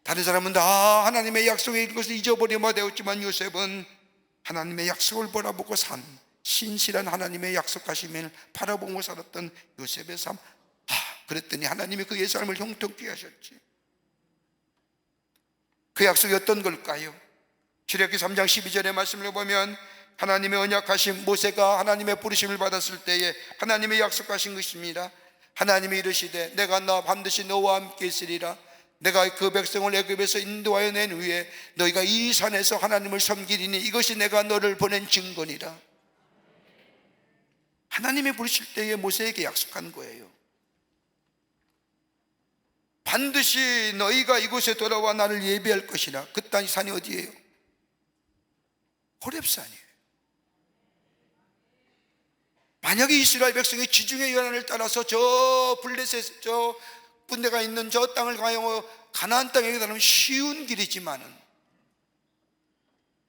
다른 사람은 다 하나님의 약속의 것을 잊어버리며 되었지만 요셉은 하나님의 약속을 바라보고 산 신실한 하나님의 약속하심을 바라보고 살았던 요셉의 삶. 그랬더니 하나님이 그의 삶을 형통케 하셨지. 그 약속이 어떤 걸까요? 출애굽기 3장 12절의 말씀을 보면 하나님의 언약하신 모세가 하나님의 부르심을 받았을 때에 하나님의 약속하신 것입니다. 하나님이 이르시되 내가 반드시 너와 함께 있으리라. 내가 그 백성을 애굽에서 인도하여 낸 후에 너희가 이 산에서 하나님을 섬기리니 이것이 내가 너를 보낸 증거니라. 하나님이 부르실 때에 모세에게 약속한 거예요. 반드시 너희가 이곳에 돌아와 나를 예배할 것이라. 그 땅 산이 어디예요? 호렙산이에요. 만약에 이스라엘 백성이 지중해 요단을 따라서 저 블레셋 저 군대가 있는 저 땅을 가요 가나안 땅에 가면 쉬운 길이지만은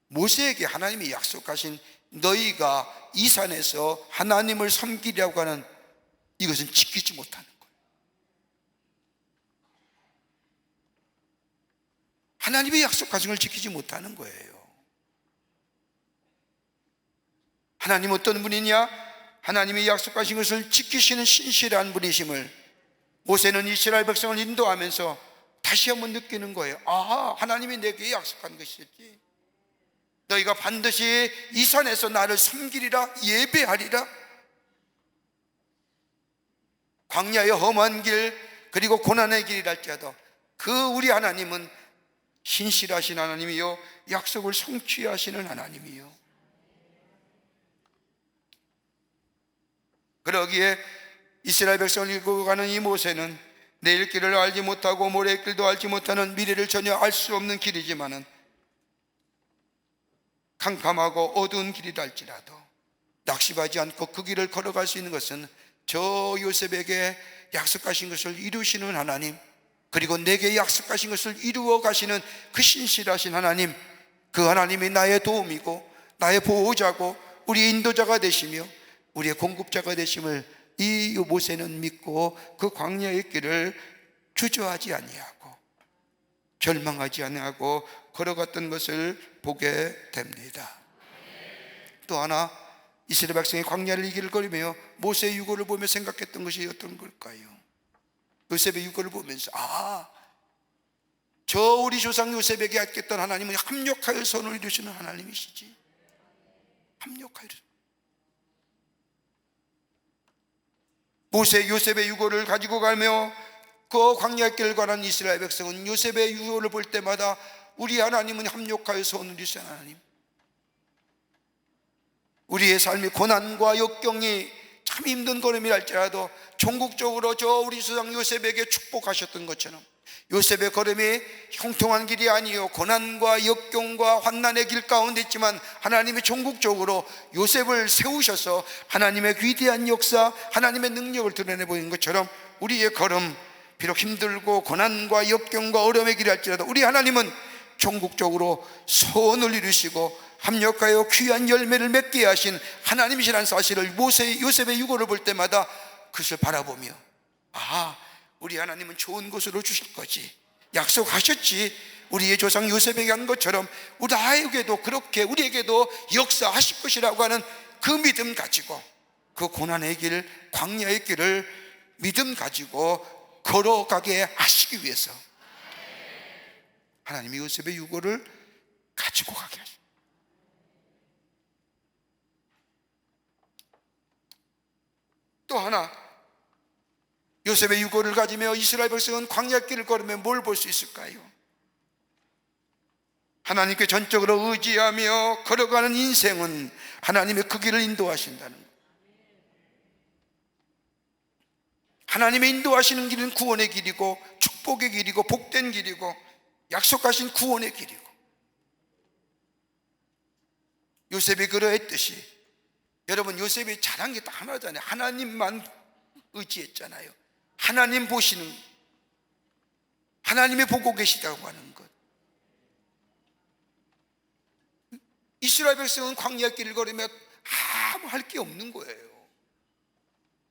모세에게 하나님이 약속하신 너희가 이 산에서 하나님을 섬기려고 하는 이것은 지키지 못하는 거예요. 하나님의 약속하신 걸 지키지 못하는 거예요. 하나님 어떤 분이냐? 하나님이 약속하신 것을 지키시는 신실한 분이심을 모세는 이스라엘 백성을 인도하면서 다시 한번 느끼는 거예요. 하나님이 내게 약속한 것이었지. 너희가 반드시 이 산에서 나를 섬기리라, 예배하리라. 광야의 험한 길 그리고 고난의 길이랄지라도 그 우리 하나님은 신실하신 하나님이요, 약속을 성취하시는 하나님이요. 그러기에 이스라엘 백성을 이끌고 가는 이 모세는 내일 길을 알지 못하고 모레의 길도 알지 못하는 미래를 전혀 알 수 없는 길이지만은 캄캄하고 어두운 길이랄지라도 낙심하지 않고 그 길을 걸어갈 수 있는 것은 저 요셉에게 약속하신 것을 이루시는 하나님, 그리고 내게 약속하신 것을 이루어 가시는 그 신실하신 하나님, 그 하나님이 나의 도움이고 나의 보호자고 우리의 인도자가 되시며 우리의 공급자가 되심을 이 모세는 믿고 그 광야의 길을 주저하지 아니하고 절망하지 아니하고 걸어갔던 것을 보게 됩니다. 또 하나, 이스라엘 백성이 광야를 이 길을 걸으며 모세의 유고를 보며 생각했던 것이 어떤 걸까요? 요셉의 유고를 보면서 저 우리 조상 요셉에게 했던 하나님은 합력하여 선을 이루시는 하나님이시지. 합력하여. 모세 요셉의 유고를 가지고 가며 그 광야의 길을 가는 이스라엘 백성은 요셉의 유고를 볼 때마다 우리 하나님은 합력하여 손을 이신 하나님, 우리의 삶이 고난과 역경이 참 힘든 걸음이랄지라도 종국적으로 저 우리 조상 요셉에게 축복하셨던 것처럼 요셉의 걸음이 형통한 길이 아니요 고난과 역경과 환난의 길 가운데 있지만 하나님이 종국적으로 요셉을 세우셔서 하나님의 위대한 역사, 하나님의 능력을 드러내 보이는 것처럼 우리의 걸음, 비록 힘들고 고난과 역경과 어려움의 길이랄지라도 우리 하나님은 종국적으로 소원을 이루시고 합력하여 귀한 열매를 맺게 하신 하나님이시라는 사실을 요셉의 유고를 볼 때마다 그것을 바라보며, 아, 우리 하나님은 좋은 것으로 주실 거지, 약속하셨지, 우리의 조상 요셉에게 한 것처럼 우리에게도 그렇게 우리에게도 역사하실 것이라고 하는 그 믿음 가지고 그 고난의 길, 광야의 길을 믿음 가지고 걸어가게 하시기 위해서 하나님이 요셉의 유고를 가지고 가게 하십니다. 또 하나, 요셉의 유고를 가지며 이스라엘 백성은 광야길을 걸으며 뭘 볼 수 있을까요? 하나님께 전적으로 의지하며 걸어가는 인생은 하나님의 그 길을 인도하신다는 것. 하나님의 인도하시는 길은 구원의 길이고 축복의 길이고 복된 길이고 약속하신 구원의 길이고, 요셉이 그러했듯이 여러분, 요셉이 잘한 게 딱 하나잖아요. 하나님만 의지했잖아요. 하나님 보시는, 하나님이 보고 계시다고 하는 것. 이스라엘 백성은 광야 길을 걸으며 아무 할 게 없는 거예요.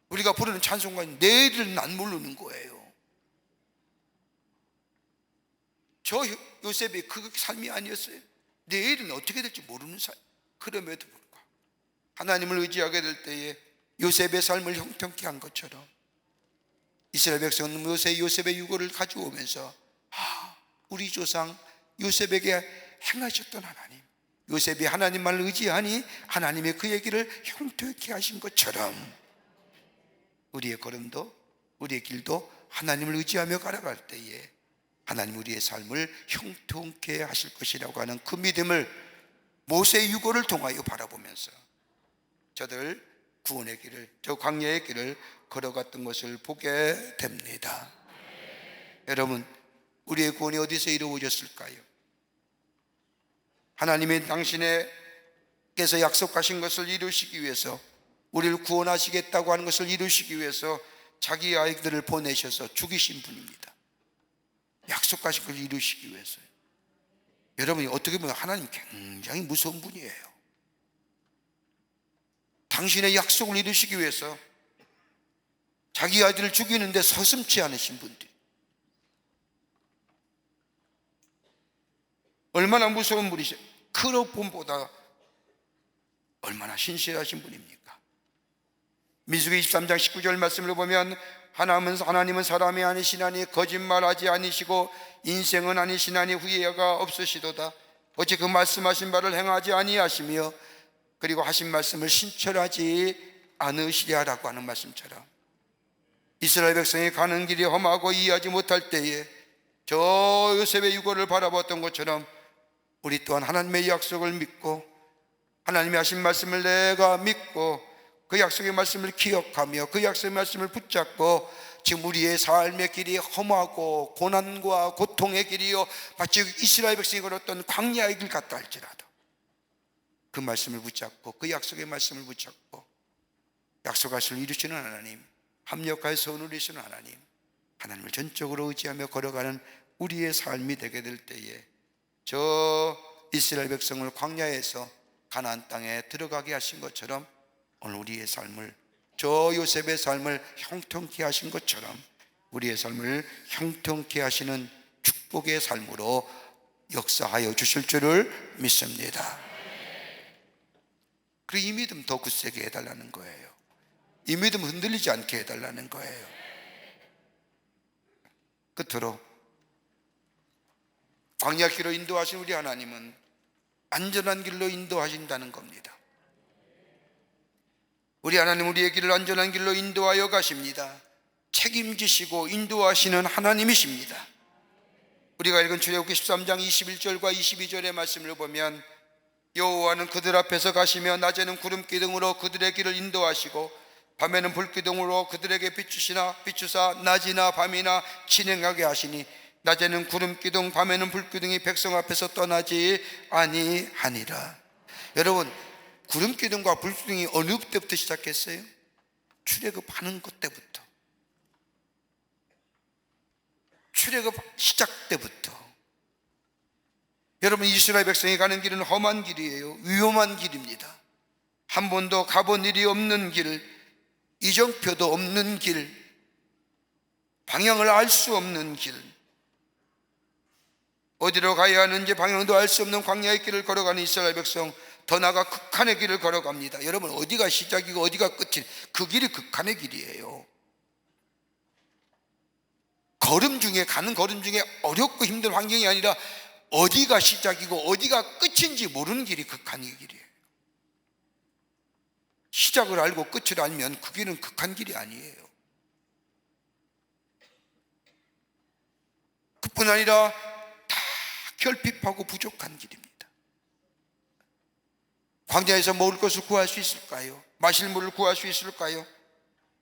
우리가 부르는 찬송가는 내일은 안 모르는 거예요. 저 요셉이 그 삶이 아니었어요. 내일은 어떻게 될지 모르는 삶. 그럼에도 불구하고 하나님을 의지하게 될 때에 요셉의 삶을 형통케 한 것처럼 이스라엘 백성은 요셉의 유고를 가져오면서, 아, 우리 조상 요셉에게 행하셨던 하나님, 요셉이 하나님만을 의지하니 하나님의 그 얘기를 형통케 하신 것처럼 우리의 걸음도 우리의 길도 하나님을 의지하며 걸어갈 때에 하나님 우리의 삶을 형통케 하실 것이라고 하는 그 믿음을 모세의 유고를 통하여 바라보면서 저들 구원의 길을, 저 광야의 길을 걸어갔던 것을 보게 됩니다. 여러분, 우리의 구원이 어디서 이루어졌을까요? 하나님이 당신께서 약속하신 것을 이루시기 위해서, 우리를 구원하시겠다고 하는 것을 이루시기 위해서 자기 아이들을 보내셔서 죽이신 분입니다. 약속하신 것을 이루시기 위해서요. 여러분이 어떻게 보면 하나님 굉장히 무서운 분이에요. 당신의 약속을 이루시기 위해서 자기 아이들을 죽이는데 서슴지 않으신 분들, 얼마나 무서운 분이세요. 그런 분보다 얼마나 신실하신 분입니까? 민수기 23장 19절 말씀을 보면 하나님은 사람이 아니시나니 거짓말하지 아니시고 인생은 아니시나니 후회가 없으시도다. 어찌 그 말씀하신 바를 행하지 아니하시며 그리고 하신 말씀을 신철하지 않으시랴라고 하는 말씀처럼 이스라엘 백성이 가는 길이 험하고 이해하지 못할 때에 저 요셉의 유고를 바라봤던 것처럼 우리 또한 하나님의 약속을 믿고 하나님이 하신 말씀을 내가 믿고 그 약속의 말씀을 기억하며 그 약속의 말씀을 붙잡고 지금 우리의 삶의 길이 험하고 고난과 고통의 길이요 마치 이스라엘 백성이 걸었던 광야의 길 같다 할지라도 그 말씀을 붙잡고 그 약속의 말씀을 붙잡고 약속하실 이루시는 하나님, 합력하여 손을 이루시는 하나님, 하나님을 전적으로 의지하며 걸어가는 우리의 삶이 되게 될 때에 저 이스라엘 백성을 광야에서 가나안 땅에 들어가게 하신 것처럼 오늘 우리의 삶을, 저 요셉의 삶을 형통케 하신 것처럼 우리의 삶을 형통케 하시는 축복의 삶으로 역사하여 주실 줄을 믿습니다. 그리고 이 믿음 더 굳세게 해달라는 거예요. 이 믿음 흔들리지 않게 해달라는 거예요. 끝으로 광야길로 인도하신 우리 하나님은 안전한 길로 인도하신다는 겁니다. 우리 하나님 우리의 길을 안전한 길로 인도하여 가십니다. 책임지시고 인도하시는 하나님이십니다. 우리가 읽은 출애굽기 13장 21절과 22절의 말씀을 보면 여호와는 그들 앞에서 가시며 낮에는 구름 기둥으로 그들의 길을 인도하시고 밤에는 불 기둥으로 그들에게 비추사 낮이나 밤이나 진행하게 하시니 낮에는 구름 기둥 밤에는 불 기둥이 백성 앞에서 떠나지 아니하니라. 여러분, 구름 기둥과 불 기둥이 어느 때부터 시작했어요? 출애굽하는 것 때부터. 출애굽 시작 때부터. 여러분, 이스라엘 백성이 가는 길은 험한 길이에요. 위험한 길입니다. 한 번도 가본 일이 없는 길, 이정표도 없는 길, 방향을 알 수 없는 길, 어디로 가야 하는지 방향도 알 수 없는 광야의 길을 걸어가는 이스라엘 백성, 더 나아가 극한의 길을 걸어갑니다. 여러분, 어디가 시작이고 어디가 끝이, 그 길이 극한의 길이에요. 가는 걸음 중에 어렵고 힘든 환경이 아니라 어디가 시작이고 어디가 끝인지 모르는 길이 극한의 길이에요. 시작을 알고 끝을 알면 그 길은 극한 길이 아니에요. 그뿐 아니라 다 결핍하고 부족한 길입니다. 광야에서 먹을 것을 구할 수 있을까요? 마실 물을 구할 수 있을까요?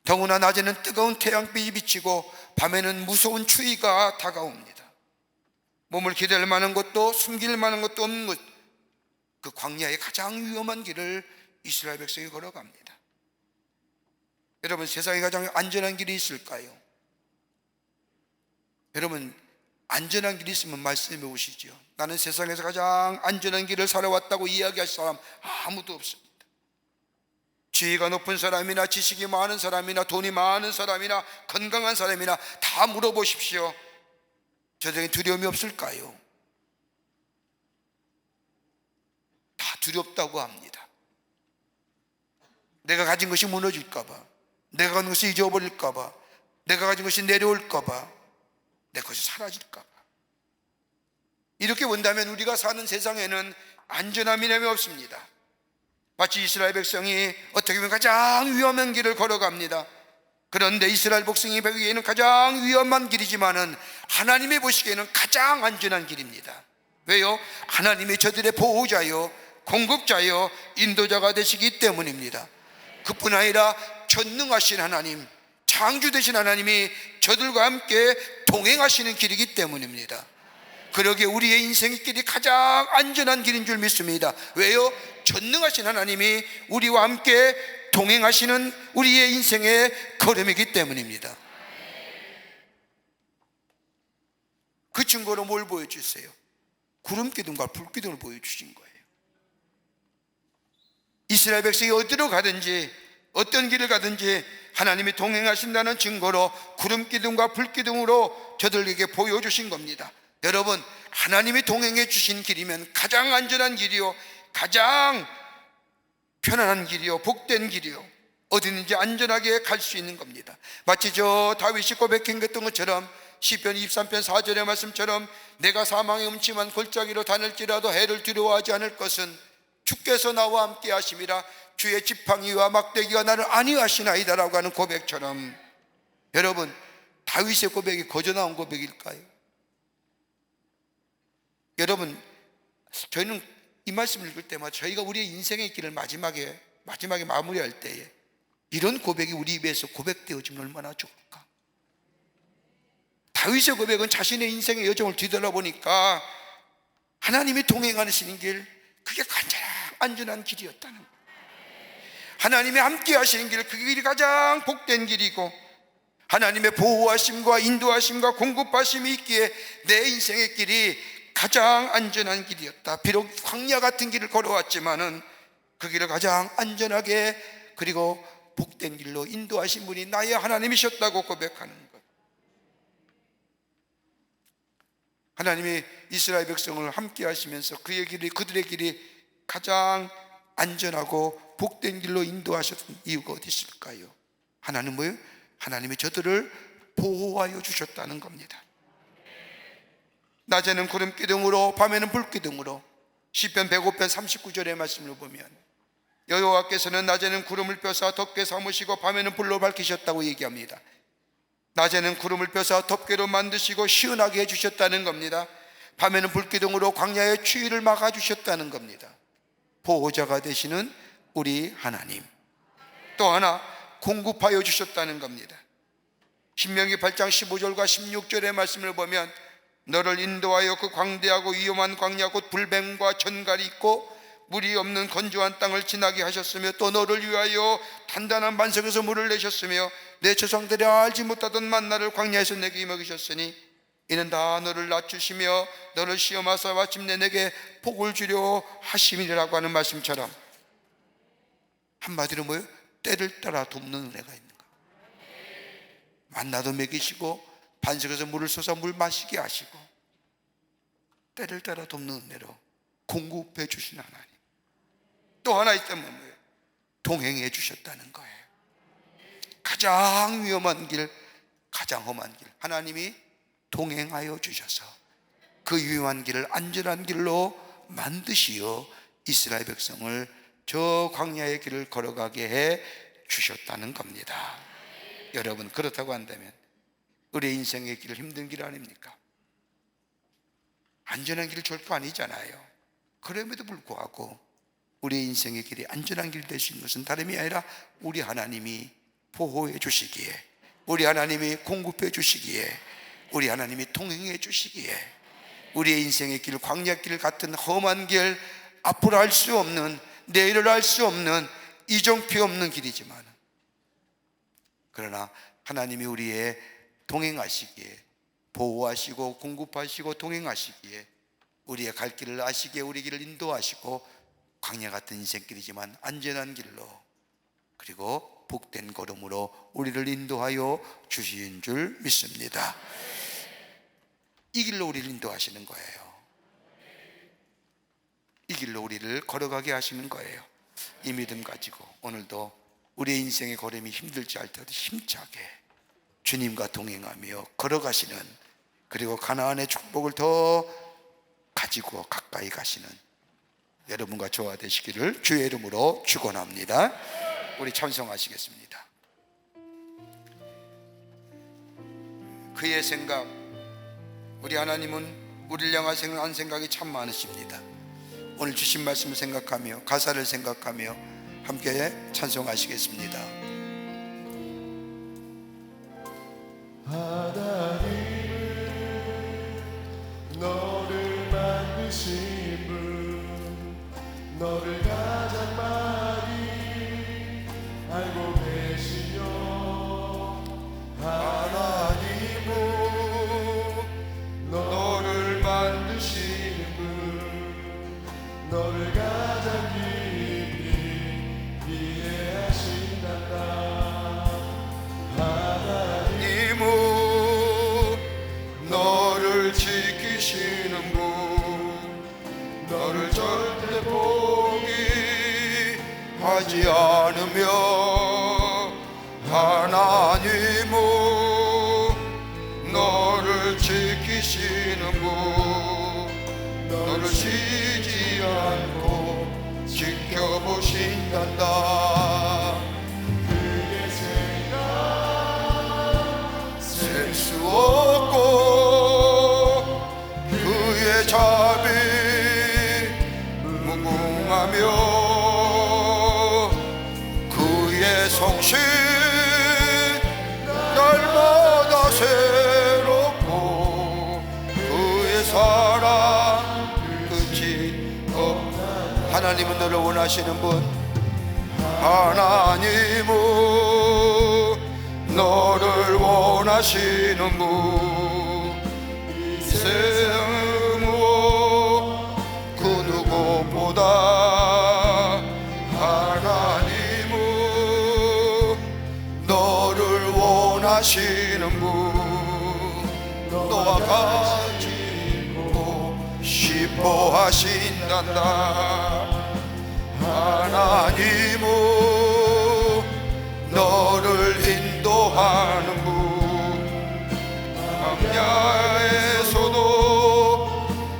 더구나 낮에는 뜨거운 태양빛이 비치고 밤에는 무서운 추위가 다가옵니다. 몸을 기댈 만한 것도 숨길 만한 것도 없는 것, 그 광야의 가장 위험한 길을 이스라엘 백성이 걸어갑니다. 여러분, 세상에 가장 안전한 길이 있을까요? 여러분, 안전한 길이 있으면 말씀해 보시죠. 나는 세상에서 가장 안전한 길을 살아왔다고 이야기할 사람 아무도 없습니다. 지위가 높은 사람이나 지식이 많은 사람이나 돈이 많은 사람이나 건강한 사람이나 다 물어보십시오. 저에게 두려움이 없을까요? 다 두렵다고 합니다. 내가 가진 것이 무너질까 봐, 내가 가진 것이 잊어버릴까 봐, 내가 가진 것이 내려올까 봐, 내 것이 사라질까 봐. 이렇게 본다면 우리가 사는 세상에는 안전함이 없습니다. 마치 이스라엘 백성이 어떻게 보면 가장 위험한 길을 걸어갑니다. 그런데 이스라엘 백성이 보기에는 가장 위험한 길이지만은 하나님이 보시기에는 가장 안전한 길입니다. 왜요? 하나님이 저들의 보호자요, 공급자요, 인도자가 되시기 때문입니다. 그뿐 아니라 전능하신 하나님, 창주 되신 하나님이 저들과 함께 동행하시는 길이기 때문입니다. 그러기에 우리의 인생의 길이 가장 안전한 길인 줄 믿습니다. 왜요? 전능하신 하나님이 우리와 함께 동행하시는 우리의 인생의 걸음이기 때문입니다. 그 증거로 뭘 보여주세요? 구름 기둥과 불 기둥을 보여주신 거예요. 이스라엘 백성이 어디로 가든지 어떤 길을 가든지 하나님이 동행하신다는 증거로 구름 기둥과 불 기둥으로 저들에게 보여주신 겁니다. 여러분, 하나님이 동행해 주신 길이면 가장 안전한 길이요, 가장 편안한 길이요, 복된 길이요, 어디든지 안전하게 갈 수 있는 겁니다. 마치 저 다윗이 고백했던 것처럼 시편 23편 4절의 말씀처럼 내가 사망의 음침한 골짜기로 다닐지라도 해를 두려워하지 않을 것은 주께서 나와 함께 하심이라. 주의 지팡이와 막대기가 나를 안위하시나이다라고 하는 고백처럼, 여러분, 다윗의 고백이 거저 나온 고백일까요? 여러분, 저희는 이 말씀을 읽을 때마다 저희가 우리의 인생의 길을 마지막에 마무리할 때에 이런 고백이 우리 입에서 고백되어지면 얼마나 좋을까. 다윗의 고백은 자신의 인생의 여정을 뒤돌아보니까 하나님이 동행하시는 길, 그게 가장 안전한 길이었다는 거예요. 하나님이 함께 하시는 길, 그 길이 가장 복된 길이고 하나님의 보호하심과 인도하심과 공급하심이 있기에 내 인생의 길이 가장 안전한 길이었다. 비록 광야 같은 길을 걸어왔지만은 그 길을 가장 안전하게 그리고 복된 길로 인도하신 분이 나의 하나님이셨다고 고백하는 것. 하나님이 이스라엘 백성을 함께 하시면서 그들의 길이 가장 안전하고 복된 길로 인도하셨던 이유가 어디 있을까요? 하나님은 뭐예요? 하나님이 저들을 보호하여 주셨다는 겁니다. 낮에는 구름 기둥으로 밤에는 불 기둥으로. 시편 105편 39절의 말씀을 보면 여호와께서는 낮에는 구름을 펴사 덥게 삼으시고 밤에는 불로 밝히셨다고 얘기합니다. 낮에는 구름을 펴사 덥게로 만드시고 시원하게 해주셨다는 겁니다. 밤에는 불기둥으로 광야의 추위를 막아주셨다는 겁니다. 보호자가 되시는 우리 하나님, 또 하나 공급하여 주셨다는 겁니다. 신명기 8장 15절과 16절의 말씀을 보면 너를 인도하여 그 광대하고 위험한 광야 곧 불뱀과 전갈이 있고 물이 없는 건조한 땅을 지나게 하셨으며 또 너를 위하여 단단한 반석에서 물을 내셨으며 내 조상들이 알지 못하던 만나를 광야에서 내게 먹이셨으니 이는 다 너를 낮추시며 너를 시험하사 마침내 내게 복을 주려 하심이라고 하는 말씀처럼 한마디로 뭐예요? 때를 따라 돕는 은혜가 있는 거. 만나도 먹이시고 반석에서 물을 쏟아 물 마시게 하시고 때를 따라 돕는 은혜로 공급해 주신 하나님. 또 하나 있다면 뭐예요? 동행해 주셨다는 거예요. 가장 위험한 길, 가장 험한 길 하나님이 동행하여 주셔서 그 위험한 길을 안전한 길로 만드시어 이스라엘 백성을 저 광야의 길을 걸어가게 해 주셨다는 겁니다. 여러분, 그렇다고 한다면 우리의 인생의 길 힘든 길 아닙니까? 안전한 길 절대 아니잖아요. 그럼에도 불구하고 우리의 인생의 길이 안전한 길 될 수 있는 것은 다름이 아니라 우리 하나님이 보호해 주시기에, 우리 하나님이 공급해 주시기에, 우리 하나님이 동행해 주시기에 우리의 인생의 길, 광야길 같은 험한 길, 앞으로 할 수 없는, 내일을 알 수 없는, 이정표 없는 길이지만 그러나 하나님이 우리의 동행하시기에, 보호하시고 공급하시고 동행하시기에, 우리의 갈 길을 아시기에 우리 길을 인도하시고 광야 같은 인생길이지만 안전한 길로, 그리고 복된 걸음으로 우리를 인도하여 주신 줄 믿습니다. 이 길로 우리를 인도하시는 거예요. 이 길로 우리를 걸어가게 하시는 거예요. 이 믿음 가지고 오늘도 우리의 인생의 걸음이 힘들지 할지라도 힘차게 주님과 동행하며 걸어가시는, 그리고 가나안의 축복을 더 가지고 가까이 가시는 여러분과 저와 되시기를 주의 이름으로 축원합니다. 우리 찬송하시겠습니다. 그의 생각, 우리 하나님은 우리를 향한 생각이 참 많으십니다. 오늘 주신 말씀을 생각하며 가사를 생각하며 함께 찬송하시겠습니다. 하나님은 너를 만드신 분, 너를 가장 많이 알고 계시며, 하나님은 너를 만드신 분, 너를 가장 깊이 이해하신단다. 하나님은 너를 지키시는 분, 너를 절대 포기하지 않으며, 하나님은 너를 지키시는 분, 너를 쉬지 않고 지켜보신단다. 그의 생각 셀 수 없고 그의 자비 무궁하며, 그의 성실 날마다 새롭고 그의 사랑 끝이 없다. 하나님은 너를 원하시는 분, 하나님은 너를 원하시는 분, 이 세상 무엇 그 누구보다 하나님은 너를 원하시는 분, 너와 가지고 싶어 하신단다. 하나님은 너를 인도하는 분, 광야에서도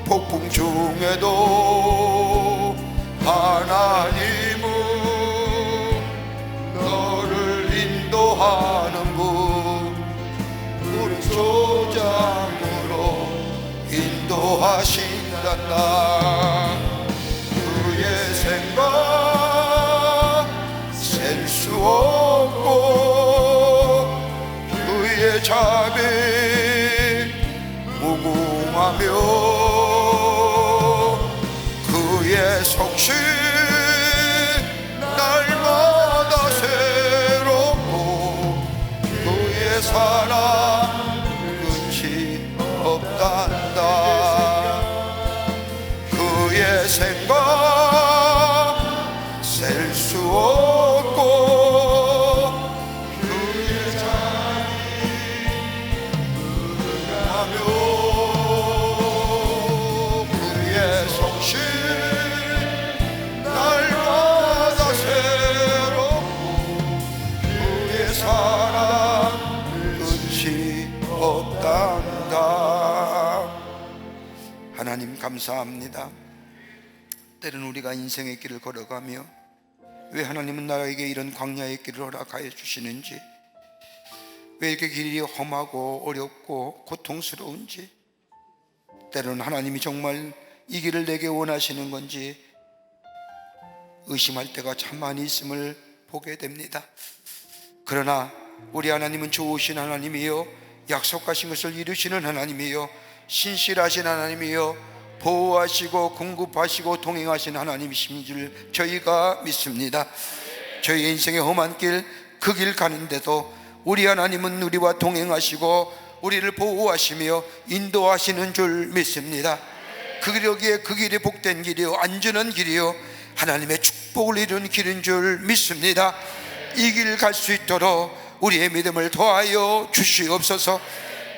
폭풍 중에도 하나님은 인도하신단다. 그의 생각 셀 수 없고 그의 자비 무궁하며 그의 속시 날마다 새롭고 그의 사랑 끝이 없단다. 그의 생각 셀 수 없고 그의 자비 무궁하며 그의 속시 날마다 새롭고 그의 사랑 끝이 없단다. 하나님 감사합니다. 때는 우리가 인생의 길을 걸어가며 왜 하나님은 나에게 이런 광야의 길을 허락하여 주시는지, 왜 이렇게 길이 험하고 어렵고 고통스러운지, 때로는 하나님이 정말 이 길을 내게 원하시는 건지 의심할 때가 참 많이 있음을 보게 됩니다. 그러나 우리 하나님은 좋으신 하나님이요, 약속하신 것을 이루시는 하나님이요, 신실하신 하나님이요, 보호하시고 공급하시고 동행하신 하나님이신 줄 저희가 믿습니다. 저희 인생의 험한 길, 그 길 가는데도 우리 하나님은 우리와 동행하시고 우리를 보호하시며 인도하시는 줄 믿습니다. 그 길이기에 그 길이 복된 길이요, 안전한 길이요, 하나님의 축복을 이루는 길인 줄 믿습니다. 이 길 갈 수 있도록 우리의 믿음을 더하여 주시옵소서.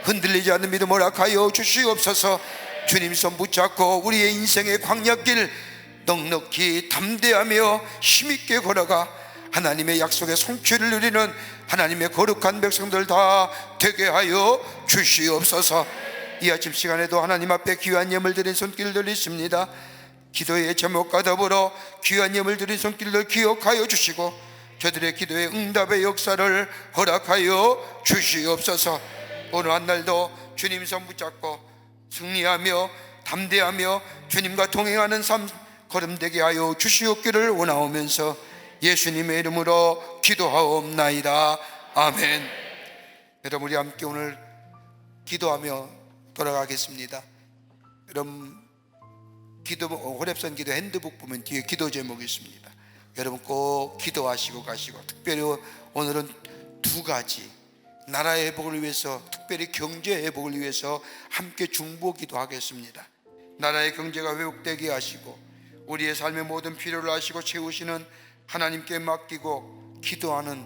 흔들리지 않는 믿음 허락하여 주시옵소서. 주님 손 붙잡고 우리의 인생의 광야길 넉넉히 담대하며 힘있게 걸어가 하나님의 약속의 성취를 누리는 하나님의 거룩한 백성들 다 되게 하여 주시옵소서. 이 아침 시간에도 하나님 앞에 귀한 예물 드린 손길 들리십니다. 기도의 제목과 더불어 귀한 예물 드린 손길을 기억하여 주시고 저들의 기도의 응답의 역사를 허락하여 주시옵소서. 오늘 한 날도 주님 손 붙잡고 승리하며 담대하며 주님과 동행하는 삶 걸음되게 하여 주시옵기를 원하오면서 예수님의 이름으로 기도하옵나이다. 아멘. 여러분, 우리 함께 오늘 기도하며 돌아가겠습니다. 여러분, 호렙산 기도 핸드북 보면 뒤에 기도 제목이 있습니다. 여러분 꼭 기도하시고 가시고, 특별히 오늘은 두 가지 나라의 회복을 위해서, 특별히 경제 회복을 위해서 함께 중보기도 하겠습니다. 나라의 경제가 회복되게 하시고 우리의 삶의 모든 필요를 아시고 채우시는 하나님께 맡기고 기도하는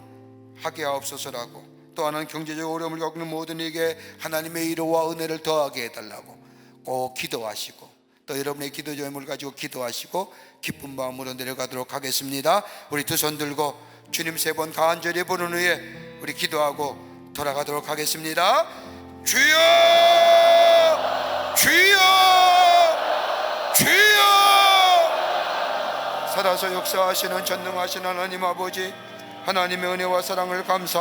하게 하옵소서라고, 또 하나는 경제적 어려움을 겪는 모든 이에게 하나님의 위로와 은혜를 더하게 해달라고 꼭 기도하시고, 또 여러분의 기도 제목을 가지고 기도하시고 기쁜 마음으로 내려가도록 하겠습니다. 우리 두 손 들고 주님 세 번 간절히 부른 후에 우리 기도하고 돌아가도록 하겠습니다. 주여, 주여, 주여. 살아서 역사하시는 전능하신 하나님 아버지, 하나님의 은혜와 사랑을 감사